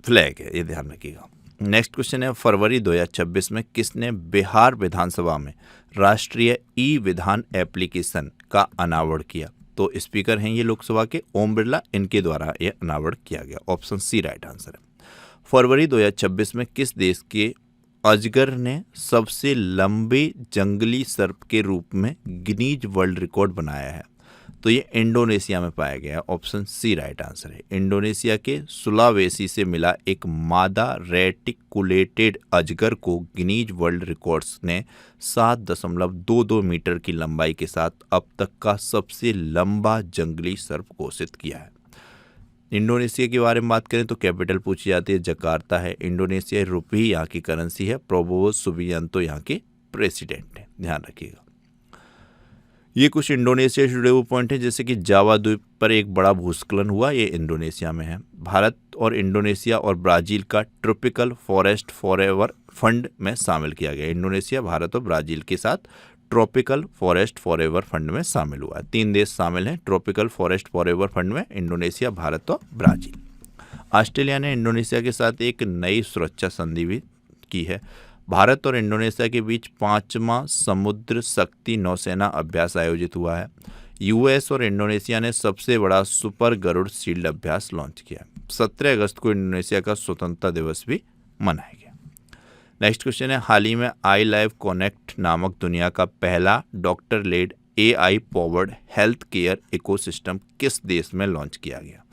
फ्लैग है, ये ध्यान रखिएगा। नेक्स्ट क्वेश्चन है, फरवरी 2026 में किसने बिहार विधानसभा में राष्ट्रीय ई-विधान एप्लीकेशन का अनावरण किया? तो स्पीकर हैं ये लोकसभा के ओम बिरला, इनके द्वारा ये अनावरण किया गया। ऑप्शन सी राइट आंसर है। फरवरी 2026 में किस देश के अजगर ने सबसे लंबे जंगली सर्प के रूप में गिनीज वर्ल्ड रिकॉर्ड बनाया है? तो ये इंडोनेशिया में पाया गया। ऑप्शन सी राइट आंसर है। इंडोनेशिया के सुलावेसी से मिला एक मादा रेटिकुलेटेड अजगर को गिनीज वर्ल्ड रिकॉर्ड्स ने 7.22 मीटर की लंबाई के साथ अब तक का सबसे लंबा जंगली सर्प घोषित किया है। इंडोनेशिया के बारे में बात करें तो कैपिटल पूछी जाती है, जकार्ता है। इंडोनेशिया रुपी यहाँ की करेंसी है। प्रोबोवो सुबियांतो यहाँ के प्रेसिडेंट है, ध्यान रखिएगा। ये कुछ इंडोनेशिया से जुड़े हुए पॉइंट है, जैसे कि जावा द्वीप पर एक बड़ा भूस्खलन हुआ, ये इंडोनेशिया में है। भारत और इंडोनेशिया और ब्राज़ील का ट्रॉपिकल फॉरेस्ट फॉरएवर फंड में शामिल किया गया। इंडोनेशिया भारत और ब्राज़ील के साथ ट्रॉपिकल फॉरेस्ट फॉरएवर फंड में शामिल हुआ है। 3 देश शामिल हैं ट्रॉपिकल फॉरेस्ट फॉरएवर फंड में, इंडोनेशिया, भारत और ब्राज़ील। ऑस्ट्रेलिया ने इंडोनेशिया के साथ एक नई सुरक्षा संधि भी की है। भारत और इंडोनेशिया के बीच 5वां समुद्र शक्ति नौसेना अभ्यास आयोजित हुआ है। US और इंडोनेशिया ने सबसे बड़ा सुपर गरुड़ शील्ड अभ्यास लॉन्च किया। 17 अगस्त को इंडोनेशिया का स्वतंत्रता दिवस भी मनाया गया। नेक्स्ट क्वेश्चन है, हाल ही में आई लाइव कनेक्ट नामक दुनिया का पहला doctor led AI powered health care ecosystem किस देश में लॉन्च किया गया?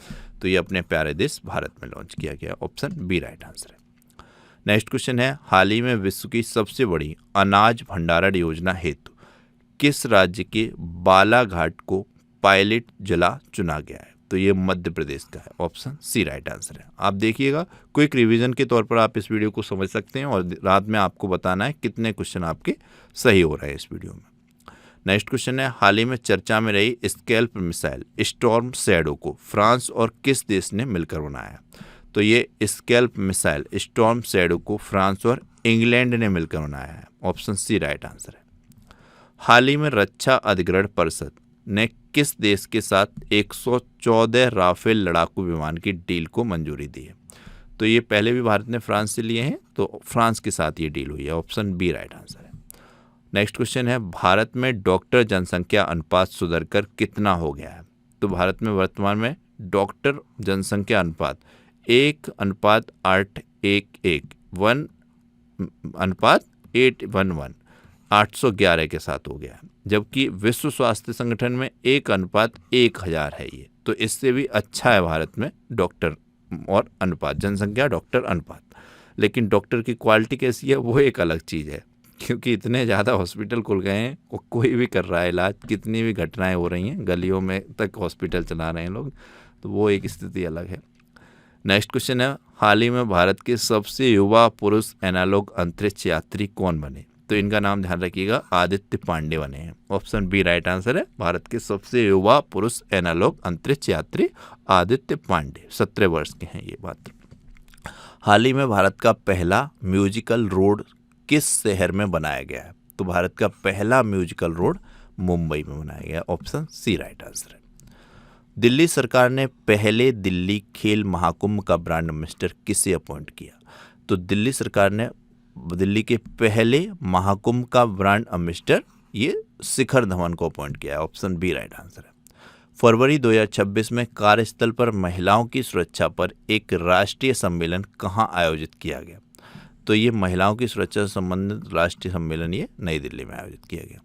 तो ये अपने प्यारे देश भारत में लॉन्च किया गया। ऑप्शन बी राइट आंसर है। नेक्स्ट क्वेश्चन है, हाल ही में विश्व की सबसे बड़ी अनाज भंडारण योजना हेतु किस राज्य के बालाघाट को पायलट जिला चुना गया है? तो ये मध्य प्रदेश का है। ऑप्शन सी राइट आंसर है। आप देखिएगा, क्विक रिवीजन के तौर पर आप इस वीडियो को समझ सकते हैं और रात में आपको बताना है कितने क्वेश्चन आपके सही हो रहे हैं इस वीडियो में। नेक्स्ट क्वेश्चन है, हाल ही में चर्चा में रही स्कैल्प मिसाइल स्टॉर्म शैडो को फ्रांस और किस देश ने मिलकर बनाया? तो ये स्कैल्प मिसाइल स्टॉर्म शैडो को फ्रांस और इंग्लैंड ने मिलकर बनाया है। ऑप्शन सी राइट आंसर है। हाल ही में रक्षा अधिग्रहण परिषद ने किस देश के साथ 114 राफेल लड़ाकू विमान की डील को मंजूरी दी है? तो ये पहले भी भारत ने फ्रांस से लिए हैं, तो फ्रांस के साथ ये डील हुई है। ऑप्शन बी राइट आंसर है। नेक्स्ट क्वेश्चन है, भारत में डॉक्टर जनसंख्या अनुपात सुधरकर कितना हो गया है? तो भारत में वर्तमान में डॉक्टर जनसंख्या अनुपात 1:811 1:811 811 के साथ हो गया है, जबकि विश्व स्वास्थ्य संगठन में 1:1000 है ये। तो इससे भी अच्छा है भारत में डॉक्टर और अनुपात, जनसंख्या डॉक्टर अनुपात। लेकिन डॉक्टर की क्वालिटी कैसी है वो एक अलग चीज़ है। क्योंकि इतने ज़्यादा हॉस्पिटल खुल गए हैं और कोई भी कर रहा है इलाज, कितनी भी घटनाएं हो रही हैं, गलियों में तक हॉस्पिटल चला रहे हैं लोग, तो वो एक स्थिति अलग है। नेक्स्ट क्वेश्चन है, हाल ही में भारत के सबसे युवा पुरुष एनालॉग अंतरिक्ष यात्री कौन बने? तो इनका नाम ध्यान रखिएगा, आदित्य पांडे बने हैं। ऑप्शन बी राइट आंसर है। भारत के सबसे युवा पुरुष एनालॉग अंतरिक्ष यात्री आदित्य पांडे, 17 वर्ष के हैं ये मात्र। हाल ही में भारत का पहला म्यूजिकल रोड किस शहर में बनाया गया है? तो भारत का पहला म्यूजिकल रोड मुंबई में बनाया गया। ऑप्शन सी राइट आंसर है। दिल्ली सरकार ने पहले दिल्ली खेल महाकुंभ का ब्रांड एम्बेसडर किसे अपॉइंट किया? तो दिल्ली सरकार ने दिल्ली के पहले महाकुंभ का ब्रांड एम्बेसडर ये शिखर धवन को अपॉइंट किया है। ऑप्शन बी राइट आंसर है। फरवरी 2026 में कार्यस्थल पर महिलाओं की सुरक्षा पर एक राष्ट्रीय सम्मेलन कहाँ आयोजित किया गया? तो ये महिलाओं की सुरक्षा से संबंधित राष्ट्रीय सम्मेलन ये नई दिल्ली में आयोजित किया गया।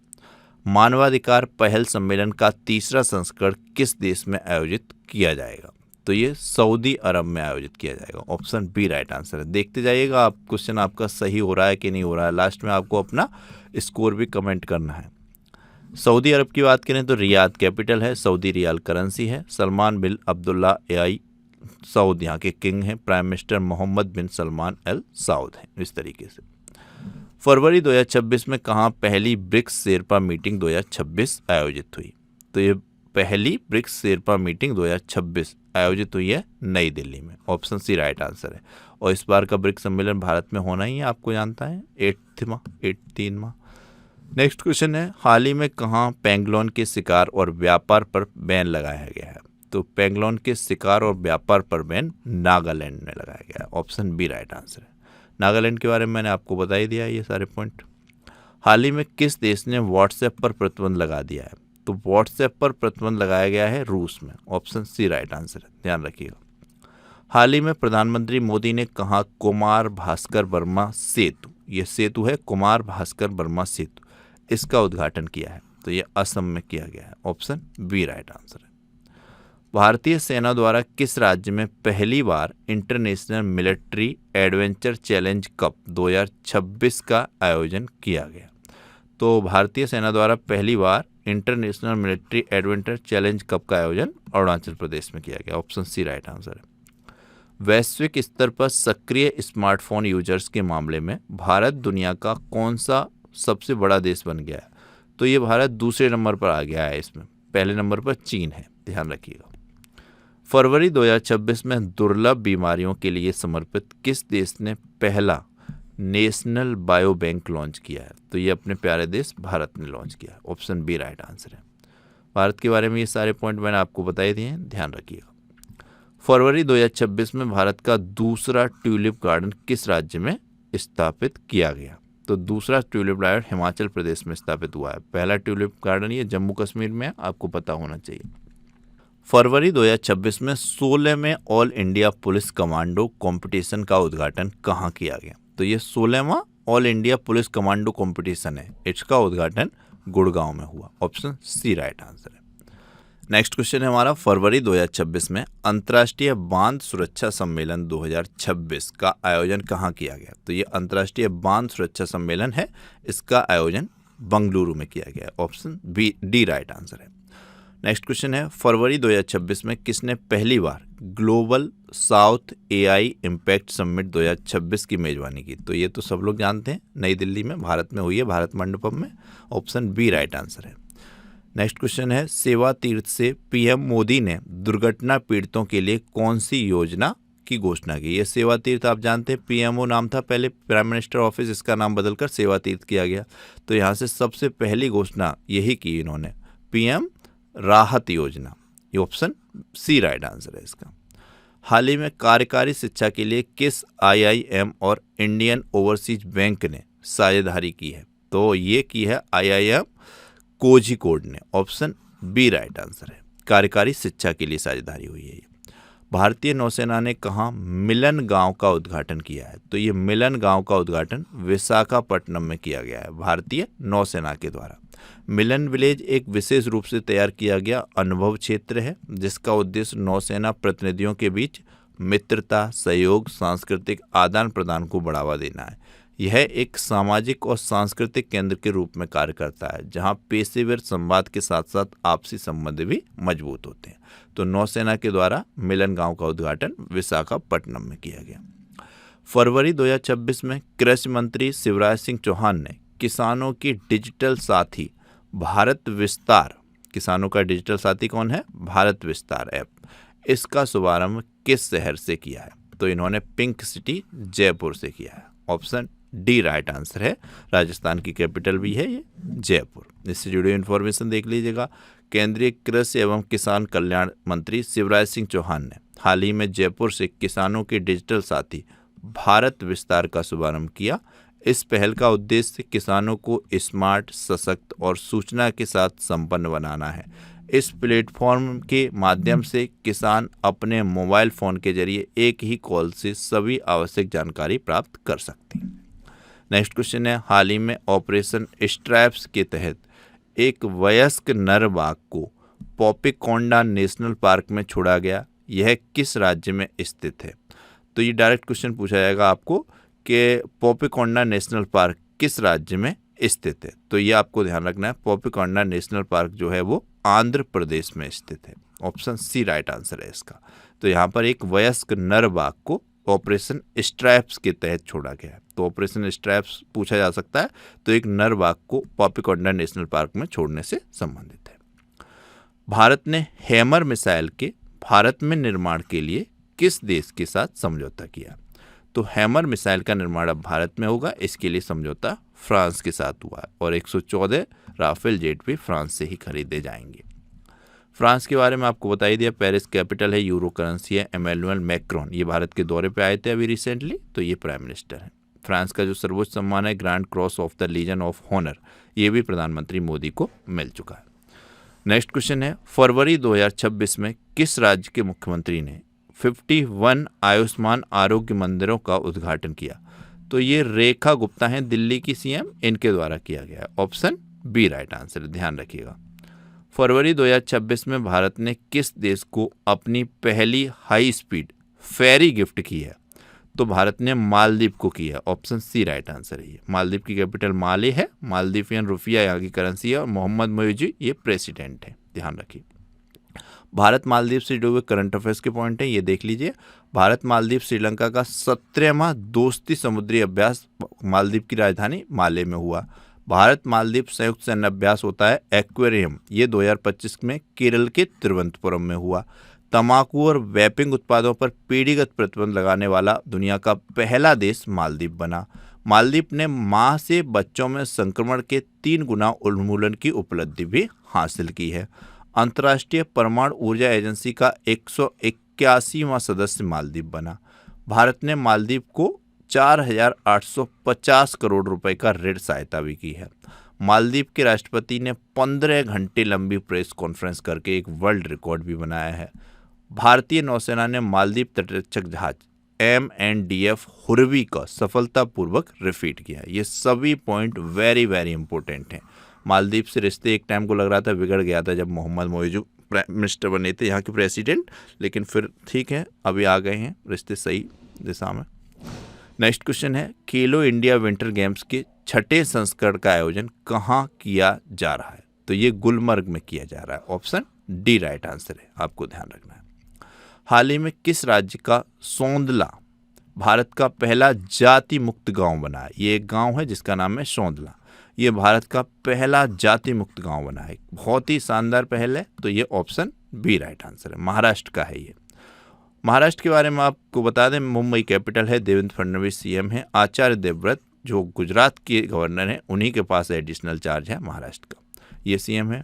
मानवाधिकार पहल सम्मेलन का तीसरा संस्करण किस देश में आयोजित किया जाएगा? तो ये सऊदी अरब में आयोजित किया जाएगा। ऑप्शन बी राइट आंसर है। देखते जाइएगा आप क्वेश्चन आपका सही हो रहा है कि नहीं हो रहा है, लास्ट में आपको अपना स्कोर भी कमेंट करना है। सऊदी अरब की बात करें तो रियाद कैपिटल है, सऊदी रियाल करेंसी है। सलमान बिन अब्दुल्ला एआई सऊद यहाँ के किंग हैं। प्राइम मिनिस्टर मोहम्मद बिन सलमान अल सऊद हैं। इस तरीके से फरवरी 2026 में कहाँ पहली ब्रिक्स शेरपा मीटिंग 2026 आयोजित हुई? तो ये पहली ब्रिक्स शेरपा मीटिंग 2026 आयोजित हुई है नई दिल्ली में। ऑप्शन सी राइट आंसर है। और इस बार का ब्रिक्स सम्मेलन भारत में होना ही है, आपको जानता है, 3 माह। नेक्स्ट क्वेश्चन है, हाल ही में कहाँ पेंगोलिन के शिकार और व्यापार पर बैन लगाया गया है? तो पेंगोलिन के शिकार और व्यापार पर बैन नागालैंड में लगाया गया है। ऑप्शन बी राइट आंसर है। नागालैंड के बारे में मैंने आपको बता ही दिया ये सारे पॉइंट। हाल ही में किस देश ने व्हाट्सएप पर प्रतिबंध लगा दिया है? तो व्हाट्सएप पर प्रतिबंध लगाया गया है रूस में। ऑप्शन सी राइट आंसर है, ध्यान रखिएगा। हाल ही में प्रधानमंत्री मोदी ने कहा कुमार भास्कर वर्मा सेतु, ये सेतु है कुमार भास्कर वर्मा सेतु, इसका उद्घाटन किया है? तो ये असम में किया गया है। ऑप्शन बी राइट आंसर है। भारतीय सेना द्वारा किस राज्य में पहली बार international military adventure challenge cup 2026 का आयोजन किया गया? तो भारतीय सेना द्वारा पहली बार international military adventure challenge cup का आयोजन अरुणाचल प्रदेश में किया गया। ऑप्शन सी राइट आंसर है। वैश्विक स्तर पर सक्रिय स्मार्टफोन यूजर्स के मामले में भारत दुनिया का कौन सा सबसे बड़ा देश बन गया है? तो ये भारत दूसरे नंबर पर आ गया है, इसमें पहले नंबर पर चीन है, ध्यान रखिएगा। फरवरी 2026 में दुर्लभ बीमारियों के लिए समर्पित किस देश ने पहला नेशनल बायो बैंक लॉन्च किया है? तो ये अपने प्यारे देश भारत ने लॉन्च किया है। ऑप्शन बी राइट आंसर है। भारत के बारे में ये सारे पॉइंट मैंने आपको बताए दिए हैं, ध्यान रखिएगा। फरवरी 2026 में भारत का दूसरा ट्यूलिप गार्डन किस राज्य में स्थापित किया गया? तो दूसरा ट्यूलिप गार्डन हिमाचल प्रदेश में स्थापित हुआ है। पहला ट्यूलिप गार्डन ये जम्मू कश्मीर में, आपको पता होना चाहिए। फरवरी 2026 में 16वें all India police commando competition का उद्घाटन कहाँ किया गया? तो ये 16वां all India police commando competition है, इसका उद्घाटन गुड़गांव में हुआ। ऑप्शन सी राइट आंसर है। नेक्स्ट क्वेश्चन है हमारा, फरवरी 2026 में अंतर्राष्ट्रीय बांध सुरक्षा सम्मेलन 2026 का आयोजन कहाँ किया गया? तो ये अंतर्राष्ट्रीय बांध सुरक्षा सम्मेलन है, इसका आयोजन बंगलुरु में किया गया। Option B D right answer है। नेक्स्ट क्वेश्चन है, फरवरी 2026 में किसने पहली बार global south AI impact summit 2026 की मेजबानी की? तो ये तो सब लोग जानते हैं, नई दिल्ली में भारत में हुई है, भारत मंडपम में। ऑप्शन बी राइट आंसर है। नेक्स्ट क्वेश्चन है, सेवा तीर्थ से पीएम मोदी ने दुर्घटना पीड़ितों के लिए कौन सी योजना की घोषणा की? ये सेवा तीर्थ आप जानते हैं, पीएमओ नाम था पहले, प्राइम मिनिस्टर ऑफिस, इसका नाम बदलकर सेवा तीर्थ किया गया। तो यहाँ से सबसे पहली घोषणा यही की इन्होंने, पीएम राहत योजना। ये ऑप्शन सी राइट आंसर है इसका। हाल ही में कार्यकारी शिक्षा के लिए किस आईआईएम और इंडियन ओवरसीज बैंक ने साझेदारी की है? तो ये की है आईआईएम कोझिकोड ने। ऑप्शन बी राइट आंसर है, कार्यकारी शिक्षा के लिए साझेदारी हुई है। भारतीय नौसेना ने कहाँ मिलन गांव का उद्घाटन किया है? तो ये मिलन गांव का उद्घाटन विशाखापट्टनम में किया गया है भारतीय नौसेना के द्वारा। मिलन विलेज एक विशेष रूप से तैयार किया गया अनुभव क्षेत्र है, जिसका उद्देश्य नौसेना प्रतिनिधियों के बीच मित्रता, सहयोग, सांस्कृतिक आदान प्रदान को बढ़ावा देना है। यह एक सामाजिक और सांस्कृतिक केंद्र के रूप में कार्य करता है, जहां पेशेवर संवाद के साथ साथ आपसी संबंध भी मजबूत होते हैं। तो नौसेना के द्वारा मिलन गांव का उद्घाटन विशाखापट्टनम में किया गया। फरवरी 2026 में कृषि मंत्री शिवराज सिंह चौहान ने किसानों की डिजिटल साथी भारत विस्तार, किसानों का डिजिटल साथी कौन है? भारत विस्तार ऐप, इसका शुभारंभ किस शहर से किया है? तो इन्होंने पिंक सिटी जयपुर से किया है। ऑप्शन डी राइट आंसर है। राजस्थान की कैपिटल भी है ये जयपुर। इससे जुड़ी इन्फॉर्मेशन देख लीजिएगा। केंद्रीय कृषि एवं किसान कल्याण मंत्री शिवराज सिंह चौहान ने हाल ही में जयपुर से किसानों के डिजिटल साथी भारत विस्तार का शुभारंभ किया। इस पहल का उद्देश्य किसानों को स्मार्ट, सशक्त और सूचना के साथ संपन्न बनाना है। इस प्लेटफॉर्म के माध्यम से किसान अपने मोबाइल फ़ोन के जरिए एक ही कॉल से सभी आवश्यक जानकारी प्राप्त कर सकते हैं। नेक्स्ट क्वेश्चन है, हाल ही में ऑपरेशन स्ट्रैप्स के तहत एक वयस्क नर बाघ को पॉपिकोंडा नेशनल पार्क में छोड़ा गया। यह किस राज्य में स्थित है? तो ये डायरेक्ट क्वेश्चन पूछा जाएगा आपको कि पॉपिकोंडा नेशनल पार्क किस राज्य में स्थित है। तो ये आपको ध्यान रखना है, पॉपिकोंडा नेशनल पार्क जो है वो आंध्र प्रदेश में स्थित है। ऑप्शन सी राइट आंसर है इसका। तो यहाँ पर एक वयस्क नर बाघ को ऑपरेशन स्ट्रैप्स के तहत छोड़ा गया है। तो ऑपरेशन स्ट्रैप्स पूछा जा सकता है, तो एक नर बाघ को पॉपिकोंडा नेशनल पार्क में छोड़ने से संबंधित है। भारत ने हैमर मिसाइल के भारत में निर्माण के लिए किस देश के साथ समझौता किया? तो हैमर मिसाइल का निर्माण अब भारत में होगा, इसके लिए समझौता फ्रांस के साथ हुआ है और 114 राफेल जेट भी फ्रांस से ही खरीदे जाएंगे। फ्रांस के बारे में आपको बता ही दिया, पेरिस कैपिटल है, यूरो करेंसी है। इमैनुअल मैक्रोन ये भारत के दौरे पे आए थे अभी रिसेंटली, तो ये प्राइम मिनिस्टर हैं। फ्रांस का जो सर्वोच्च सम्मान है grand cross of the legion of honour, ये भी प्रधानमंत्री मोदी को मिल चुका है। नेक्स्ट क्वेश्चन है, फरवरी 2026 में किस राज्य के मुख्यमंत्री ने 51 आयुष्मान आरोग्य मंदिरों का उद्घाटन किया? तो ये रेखा गुप्ता हैं, दिल्ली की सीएम, इनके द्वारा किया गया है। ऑप्शन बी राइट आंसर, ध्यान रखिएगा। फरवरी 2026 में भारत ने किस देश को अपनी पहली हाई स्पीड फेरी गिफ्ट की है? तो भारत ने मालदीव को किया। ऑप्शन सी राइट आंसर है। मालदीव की कैपिटल माले है, मालदीवियन रुपया यहाँ की करेंसी है और मोहम्मद मोइजी ये प्रेसिडेंट है, ध्यान रखिए। भारत मालदीव से जुड़े हुए करंट अफेयर्स के पॉइंट हैं, ये देख लीजिए। भारत मालदीव श्रीलंका का 17वां दोस्ती समुद्री अभ्यास मालदीव की राजधानी माले में हुआ। भारत मालदीव संयुक्त सैन्य अभ्यास होता है एक्वेरियम, ये 2025 में केरल के तिरुवनंतपुरम में हुआ। तंबाकू और वैपिंग उत्पादों पर पीढ़ीगत प्रतिबंध लगाने वाला दुनिया का पहला देश मालदीव बना। मालदीव ने मां से बच्चों में संक्रमण के 3 गुना उन्मूलन की उपलब्धि भी हासिल की है। अंतर्राष्ट्रीय परमाणु ऊर्जा एजेंसी का 181वां सदस्य मालदीव बना। भारत ने मालदीव को 4,850 करोड़ रुपए का ऋण सहायता भी की है। मालदीव के राष्ट्रपति ने 15 घंटे लंबी प्रेस कॉन्फ्रेंस करके एक वर्ल्ड रिकॉर्ड भी बनाया है। भारतीय नौसेना ने मालदीव तटरक्षक जहाज MNDF हुरवी का सफलतापूर्वक रिफीट किया। ये सभी पॉइंट वेरी वेरी इंपॉर्टेंट हैं। मालदीव से रिश्ते एक टाइम को लग रहा था बिगड़ गया था जब मोहम्मद मोइजू प्राइम मिनिस्टर बने थे, यहाँ के प्रेसिडेंट, लेकिन फिर ठीक है, अभी आ गए हैं रिश्ते सही दिशा में। नेक्स्ट क्वेश्चन है, खेलो इंडिया विंटर गेम्स के 6ठे संस्करण का आयोजन कहाँ किया जा रहा है? तो ये गुलमर्ग में किया जा रहा है। ऑप्शन डी राइट आंसर है, आपको ध्यान रखना है। हाल ही में किस राज्य का सौंदला भारत का पहला जाति मुक्त गांव बना है? ये एक गांव है जिसका नाम है सौंदला। ये भारत का पहला जाति मुक्त गांव बना है, बहुत ही शानदार पहल है। तो ये ऑप्शन बी राइट आंसर है, महाराष्ट्र का है ये। महाराष्ट्र के बारे में आपको बता दें, मुंबई कैपिटल है, देवेंद्र फडणवीस सीएम है, आचार्य देवव्रत जो गुजरात के गवर्नर हैं उन्हीं के पास एडिशनल चार्ज है महाराष्ट्र का, ये सीएम है।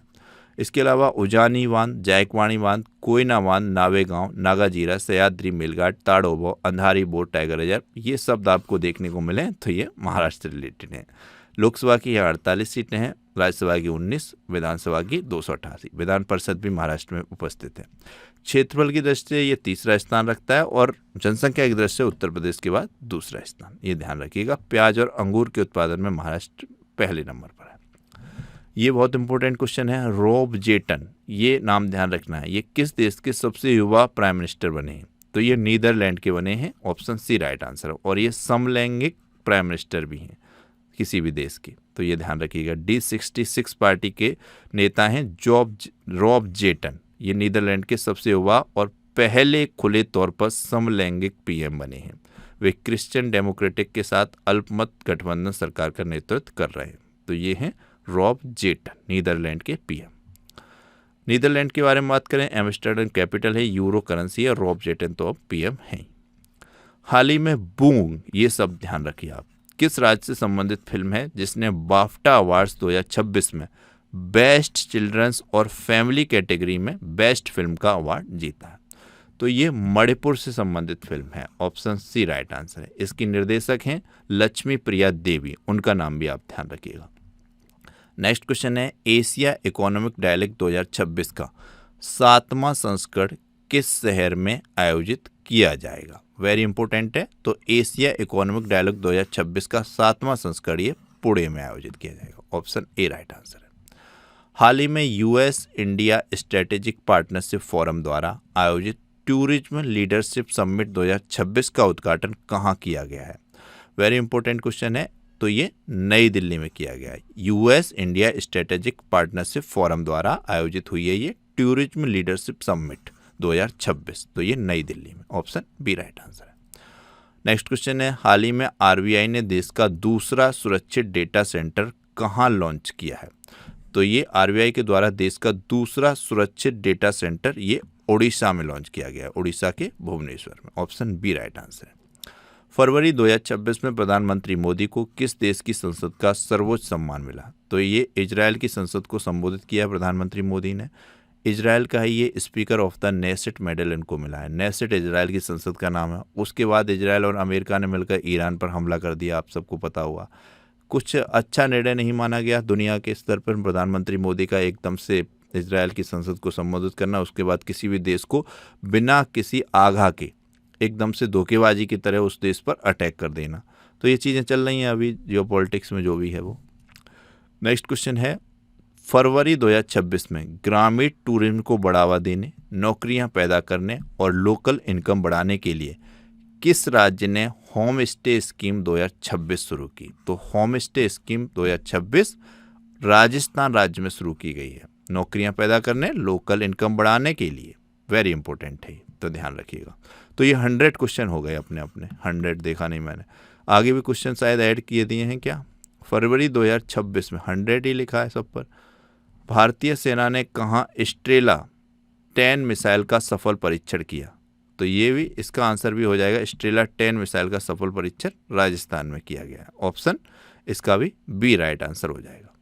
इसके अलावा उजानी बांध, जायकवाणी बांध, कोयना बांध, नावेगांव, नागाजीरा, Sahyadri Melghat, Tadoba, Andhari boat tiger reserve, ये शब्द आपको देखने को मिले तो ये महाराष्ट्र रिलेटेड है। लोकसभा की 48 सीटें हैं, राज्यसभा की 19, विधानसभा की 288। विधान परिषद भी महाराष्ट्र में उपस्थित है। क्षेत्रफल की दृष्टि से ये तीसरा स्थान रखता है और जनसंख्या की दृष्टि से उत्तर प्रदेश के बाद दूसरा स्थान, ये ध्यान रखिएगा। प्याज और अंगूर के उत्पादन में महाराष्ट्र पहले नंबर पर है। ये बहुत इंपॉर्टेंट क्वेश्चन है। रॉब जेटन, ये नाम ध्यान रखना है, ये किस देश के सबसे युवा प्राइम मिनिस्टर बने हैं? तो ये नीदरलैंड के बने हैं। ऑप्शन सी राइट आंसर है। और ये समलैंगिक प्राइम मिनिस्टर भी हैं किसी भी देश के, तो ये ध्यान रखिएगा। D66 पार्टी के नेता हैं रॉब जेटन, ये नीदरलैंड के सबसे युवा और पहले खुले तौर पर समलैंगिक पीएम बने हैं। वे क्रिश्चियन डेमोक्रेटिक के साथ अल्पमत गठबंधन सरकार का नेतृत्व कर रहे हैं। तो ये हैं रॉब जेटन, नीदरलैंड के पीएम। नीदरलैंड के बारे में बात करें, एम्स्टर्डम कैपिटल है, यूरो करेंसी है, रॉब जेटन तो अब पीएम हैं। हाल ही में बूम, ये सब ध्यान रखिए आप, किस राज्य से संबंधित फिल्म है जिसने बाफ्टा अवार्ड्स 2026 में बेस्ट चिल्ड्रंस और फैमिली कैटेगरी में बेस्ट फिल्म का अवार्ड जीता है? तो ये मणिपुर से संबंधित फिल्म है। ऑप्शन सी राइट आंसर है। इसकी निर्देशक हैं लक्ष्मी प्रिया देवी, उनका नाम भी आप ध्यान रखिएगा। नेक्स्ट क्वेश्चन है, एशिया इकोनॉमिक डायलॉग 2026 का 7वां संस्करण किस शहर में आयोजित किया जाएगा? वेरी इंपॉर्टेंट है। तो एशिया इकोनॉमिक डायलॉग 2026 का 7वां संस्करण ये पुणे में आयोजित किया जाएगा। ऑप्शन ए राइट आंसर है। हाल ही में US India strategic partnership forum द्वारा आयोजित टूरिज्म लीडरशिप समिट 2026 का उद्घाटन कहाँ किया गया है? वेरी इंपॉर्टेंट क्वेश्चन है। तो ये नई दिल्ली में किया गया है। US India strategic partnership forum द्वारा आयोजित हुई है ये टूरिज्म लीडरशिप समिट 2026, तो ये नई दिल्ली में। ऑप्शन बी राइट आंसर है। नेक्स्ट क्वेश्चन है, हाल ही में आरबीआई ने देश का दूसरा सुरक्षित डेटा सेंटर कहाँ लॉन्च किया है? तो ये आरबीआई के द्वारा देश का दूसरा सुरक्षित डेटा सेंटर ये ओडिशा में लॉन्च किया गया है, ओडिशा के भुवनेश्वर में। ऑप्शन बी राइट आंसर है। फरवरी 2026 में प्रधानमंत्री मोदी को किस देश की संसद का सर्वोच्च सम्मान मिला? तो ये इजराइल की संसद को संबोधित किया प्रधानमंत्री मोदी ने। इजराइल का ही ये speaker of the Knesset medal इनको मिला है। नेसेट इजराइल की संसद का नाम है। उसके बाद इजराइल और अमेरिका ने मिलकर ईरान पर हमला कर दिया, आप सबको पता हुआ। कुछ अच्छा निर्णय नहीं माना गया दुनिया के स्तर पर प्रधानमंत्री मोदी का एकदम से इजराइल की संसद को संबोधित करना, उसके बाद किसी भी देश को बिना किसी आगाह के एकदम से धोखेबाजी की तरह उस देश पर अटैक कर देना। तो ये चीज़ें चल रही हैं अभी जियोपॉलिटिक्स में, जो भी है वो। नेक्स्ट क्वेश्चन है, फरवरी 2026 में ग्रामीण टूरिज्म को बढ़ावा देने, नौकरियां पैदा करने और लोकल इनकम बढ़ाने के लिए किस राज्य ने होम स्टे स्कीम 2026 शुरू की? तो होम स्टे स्कीम 2026 राजस्थान राज्य में शुरू की गई है, नौकरियां पैदा करने, लोकल इनकम बढ़ाने के लिए। वेरी इंपॉर्टेंट है, तो ध्यान रखिएगा। तो ये 100 क्वेश्चन हो गए अपने 100 देखा नहीं मैंने, आगे भी क्वेश्चन शायद ऐड किए दिए हैं क्या? फरवरी 2026 में 100 ही लिखा है सब पर। भारतीय सेना ने कहाँ स्ट्रेला 10 मिसाइल का सफल परीक्षण किया? तो ये भी इसका आंसर भी हो जाएगा, स्ट्रेला 10 मिसाइल का सफल परीक्षण राजस्थान में किया गया है। ऑप्शन इसका भी बी राइट आंसर हो जाएगा।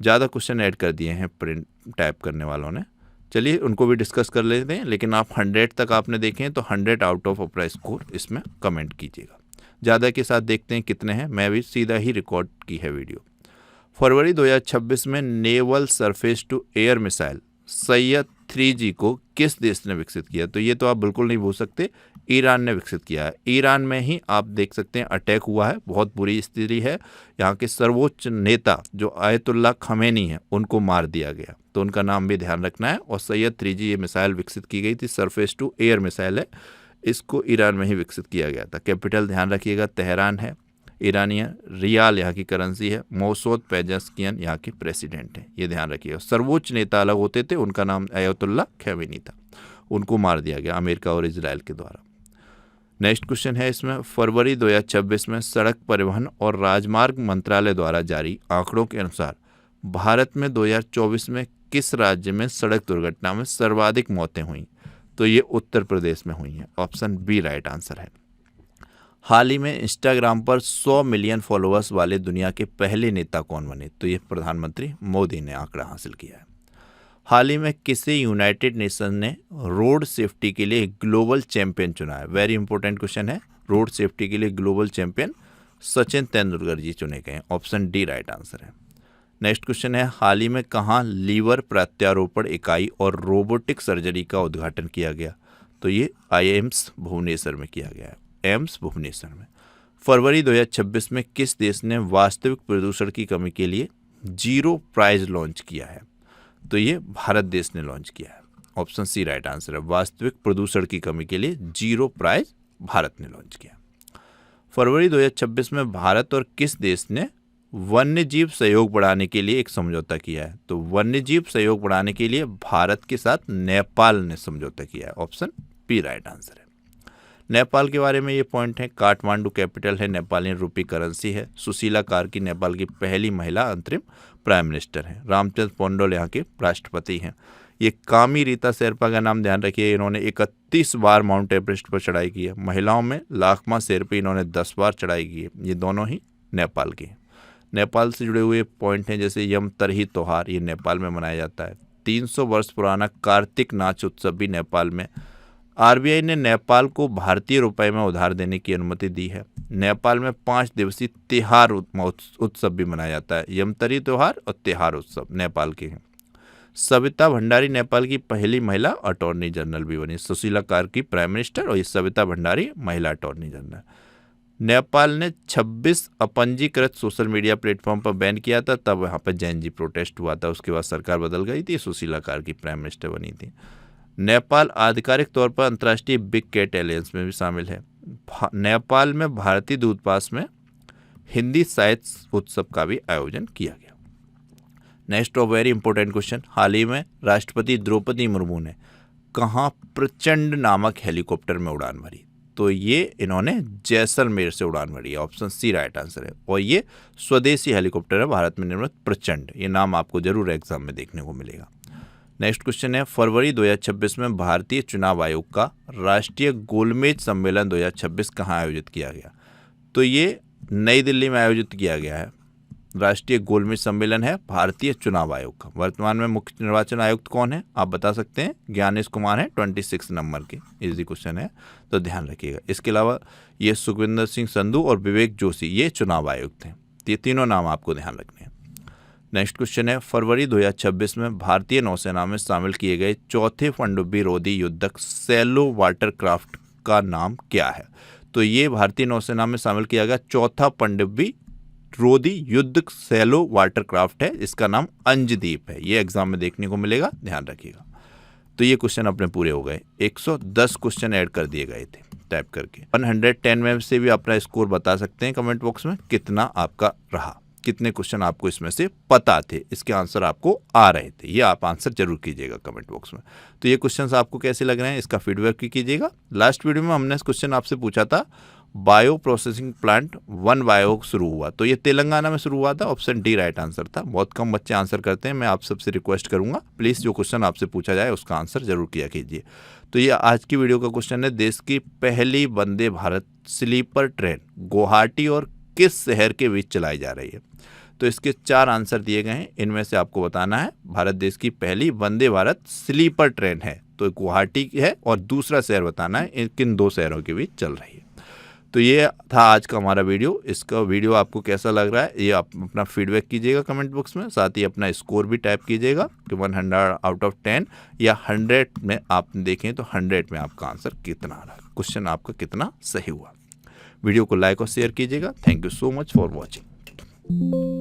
ज़्यादा क्वेश्चन ऐड कर दिए हैं प्रिंट टाइप करने वालों ने, चलिए उनको भी डिस्कस कर लेते हैं। लेकिन आप 100 तक आपने देखे हैं तो 100 आउट ऑफ अपना स्कोर इसमें कमेंट कीजिएगा। ज़्यादा के साथ देखते हैं कितने हैं, मैं भी सीधा ही रिकॉर्ड की है वीडियो। फरवरी 2026 में naval surface to air missile Sayyad 3G को किस देश ने विकसित किया? तो ये तो आप बिल्कुल नहीं भूल सकते, ईरान ने विकसित किया है। ईरान में ही आप देख सकते हैं अटैक हुआ है, बहुत बुरी स्थिति है। यहाँ के सर्वोच्च नेता जो आयतुल्लाह खमेनी है उनको मार दिया गया, तो उनका नाम भी ध्यान रखना है। और सैयद 3G ये मिसाइल विकसित की गई थी, सरफेस टू एयर मिसाइल है, इसको ईरान में ही विकसित किया गया था। कैपिटल ध्यान रखिएगा तेहरान है। ईरानियन रियाल यहाँ की करेंसी है। मौसूद पेजेस्कियन यहाँ के प्रेसिडेंट हैं, ये ध्यान रखिएगा। सर्वोच्च नेता अलग होते थे, उनका नाम आयतुल्लाह खमेनी था, उनको मार दिया गया अमेरिका और इजराइल के द्वारा। नेक्स्ट क्वेश्चन है इसमें, फरवरी 2026 में सड़क परिवहन और राजमार्ग मंत्रालय द्वारा जारी आंकड़ों के अनुसार भारत में 2024 में किस राज्य में सड़क दुर्घटना में सर्वाधिक मौतें हुई? तो ये उत्तर प्रदेश में हुई हैं। ऑप्शन बी राइट आंसर है। हाल ही में इंस्टाग्राम पर 100 मिलियन फॉलोअर्स वाले दुनिया के पहले नेता कौन बने? तो ये प्रधानमंत्री मोदी ने आंकड़ा हासिल किया है। हाल ही में किसे यूनाइटेड नेशन ने रोड सेफ्टी के लिए ग्लोबल चैंपियन चुना है? वेरी इंपॉर्टेंट क्वेश्चन है। रोड सेफ्टी के लिए ग्लोबल चैंपियन सचिन तेंदुलकर जी चुने गए हैं। ऑप्शन डी राइट आंसर है। नेक्स्ट क्वेश्चन है, हाल ही में कहाँ लीवर प्रत्यारोपण इकाई और रोबोटिक सर्जरी का उद्घाटन किया गया? तो ये एम्स भुवनेश्वर में किया गया है, एम्स भुवनेश्वर में। फरवरी 2026 में किस देश ने वास्तविक प्रदूषण की कमी के लिए जीरो प्राइज लॉन्च किया है? तो ये भारत देश ने लॉन्च किया है। ऑप्शन सी राइट आंसर है। वास्तविक प्रदूषण की कमी के लिए जीरो प्राइज भारत ने लॉन्च किया। फरवरी 2026 में भारत और किस देश ने वन्य जीव सहयोग बढ़ाने के लिए एक समझौता किया है? तो वन्य जीव सहयोग बढ़ाने के लिए भारत के साथ नेपाल ने समझौता किया है। ऑप्शन बी राइट आंसर है। नेपाल के बारे में ये पॉइंट है। काठमांडू कैपिटल है, नेपाली रूपी करेंसी है। सुशीला कार्की नेपाल की पहली महिला अंतरिम प्राइम मिनिस्टर है। रामचंद्र पौंडोल यहाँ के राष्ट्रपति हैं। ये कामी रीता शेरपा का नाम ध्यान रखिए, इन्होंने 31 बार माउंट एवरेस्ट पर चढ़ाई की है। महिलाओं में लाखमा शेरपी, इन्होंने 10 बार चढ़ाई की है। ये दोनों ही नेपाल के हैं। नेपाल से जुड़े हुए पॉइंट हैं जैसे यमतरही त्योहार, ये नेपाल में मनाया जाता है। 300 वर्ष पुराना कार्तिक नाच उत्सव भी नेपाल में। आरबीआई ने नेपाल को भारतीय रुपए में उधार देने की अनुमति दी है। नेपाल में 5 दिवसीय त्योहार उत्सव भी मनाया जाता है। यमतरी त्योहार और त्योहार उत्सव नेपाल के हैं। सविता भंडारी नेपाल की पहली महिला अटॉर्नी जनरल भी बनी। सुशीला कार्की प्राइम मिनिस्टर और ये सविता भंडारी महिला अटॉर्नी जनरल। नेपाल ने 26 अपंजीकृत सोशल मीडिया प्लेटफॉर्म पर बैन किया था, तब वहाँ पर जैन जी प्रोटेस्ट हुआ था। उसके बाद सरकार बदल गई थी, सुशीला कार्की प्राइम मिनिस्टर बनी थी। नेपाल आधिकारिक तौर पर अंतर्राष्ट्रीय बिग कैट एलायंस में भी शामिल है। नेपाल में भारतीय दूतावास में हिंदी साहित्य उत्सव का भी आयोजन किया गया। Next of very important question, हाल ही में राष्ट्रपति द्रौपदी मुर्मू ने कहाँ प्रचंड नामक हेलीकॉप्टर में उड़ान भरी? तो ये इन्होंने जैसलमेर से उड़ान भरी है। ऑप्शन सी राइट आंसर है। और ये स्वदेशी हेलीकॉप्टर है, भारत में निर्मित प्रचंड। ये नाम आपको जरूर एग्जाम में देखने को मिलेगा। नेक्स्ट क्वेश्चन है, फरवरी 2026 में भारतीय चुनाव आयोग का राष्ट्रीय गोलमेज सम्मेलन 2026 कहाँ आयोजित किया गया? तो ये नई दिल्ली में आयोजित किया गया है। राष्ट्रीय गोलमेज सम्मेलन है भारतीय चुनाव आयोग का। वर्तमान में मुख्य निर्वाचन आयुक्त कौन है आप बता सकते हैं? ज्ञानेश कुमार है, 26 नंबर के। इजी क्वेश्चन है तो ध्यान रखिएगा। इसके अलावा ये सुखविंदर सिंह संधू और विवेक जोशी ये चुनाव आयुक्त हैं। ये तीनों नाम आपको ध्यान रखने हैं। नेक्स्ट क्वेश्चन है, फरवरी 2026 में भारतीय नौसेना में शामिल किए गए चौथे पनडुब्बी रोधी युद्धक सैलो वाटरक्राफ्ट का नाम क्या है? तो ये भारतीय नौसेना में शामिल किया गया चौथा पनडुब्बी रोधी युद्धक सैलो वाटरक्राफ्ट है। इसका नाम अंजदीप है। ये एग्जाम में देखने को मिलेगा, ध्यान रखिएगा। तो ये क्वेश्चन अपने पूरे हो गए। 110 क्वेश्चन ऐड कर दिए गए थे टाइप करके। 110 में से भी अपना स्कोर बता सकते हैं कमेंट बॉक्स में, कितना आपका रहा, कितने क्वेश्चन आपको इसमें से पता थे, इसके आंसर आपको आ रहे थे। ये आप आंसर जरूर कीजिएगा कमेंट बॉक्स में। तो ये क्वेश्चंस आपको कैसे लग रहे हैं इसका फीडबैक भी कीजिएगा। लास्ट वीडियो में हमने इस क्वेश्चन आपसे पूछा था, बायो प्रोसेसिंग प्लांट 1 बायो शुरू हुआ, तो ये तेलंगाना में शुरू हुआ था। ऑप्शन डी राइट आंसर था। बहुत कम बच्चे आंसर करते हैं। मैं आप सबसे रिक्वेस्ट करूंगा प्लीज़ जो क्वेश्चन आपसे पूछा जाए उसका आंसर जरूर किया कीजिए। तो ये आज की वीडियो का क्वेश्चन है, देश की पहली वंदे भारत स्लीपर ट्रेन गुवाहाटी और किस शहर के बीच चलाई जा रही है? तो इसके 4 आंसर दिए गए हैं। इनमें से आपको बताना है भारत देश की पहली वंदे भारत स्लीपर ट्रेन है तो गुवाहाटी की है, और दूसरा शहर बताना है किन 2 शहरों के बीच चल रही है। तो ये था आज का हमारा वीडियो। इसका वीडियो आपको कैसा लग रहा है ये आप अपना फीडबैक कीजिएगा कमेंट बॉक्स में। साथ ही अपना स्कोर भी टाइप कीजिएगा कि 100 आउट ऑफ 10 या 100 में आप देखें तो 100 में आपका आंसर कितना आ रहा है, क्वेश्चन आपका कितना सही हुआ। वीडियो को लाइक और शेयर कीजिएगा। Thank you so much for watching.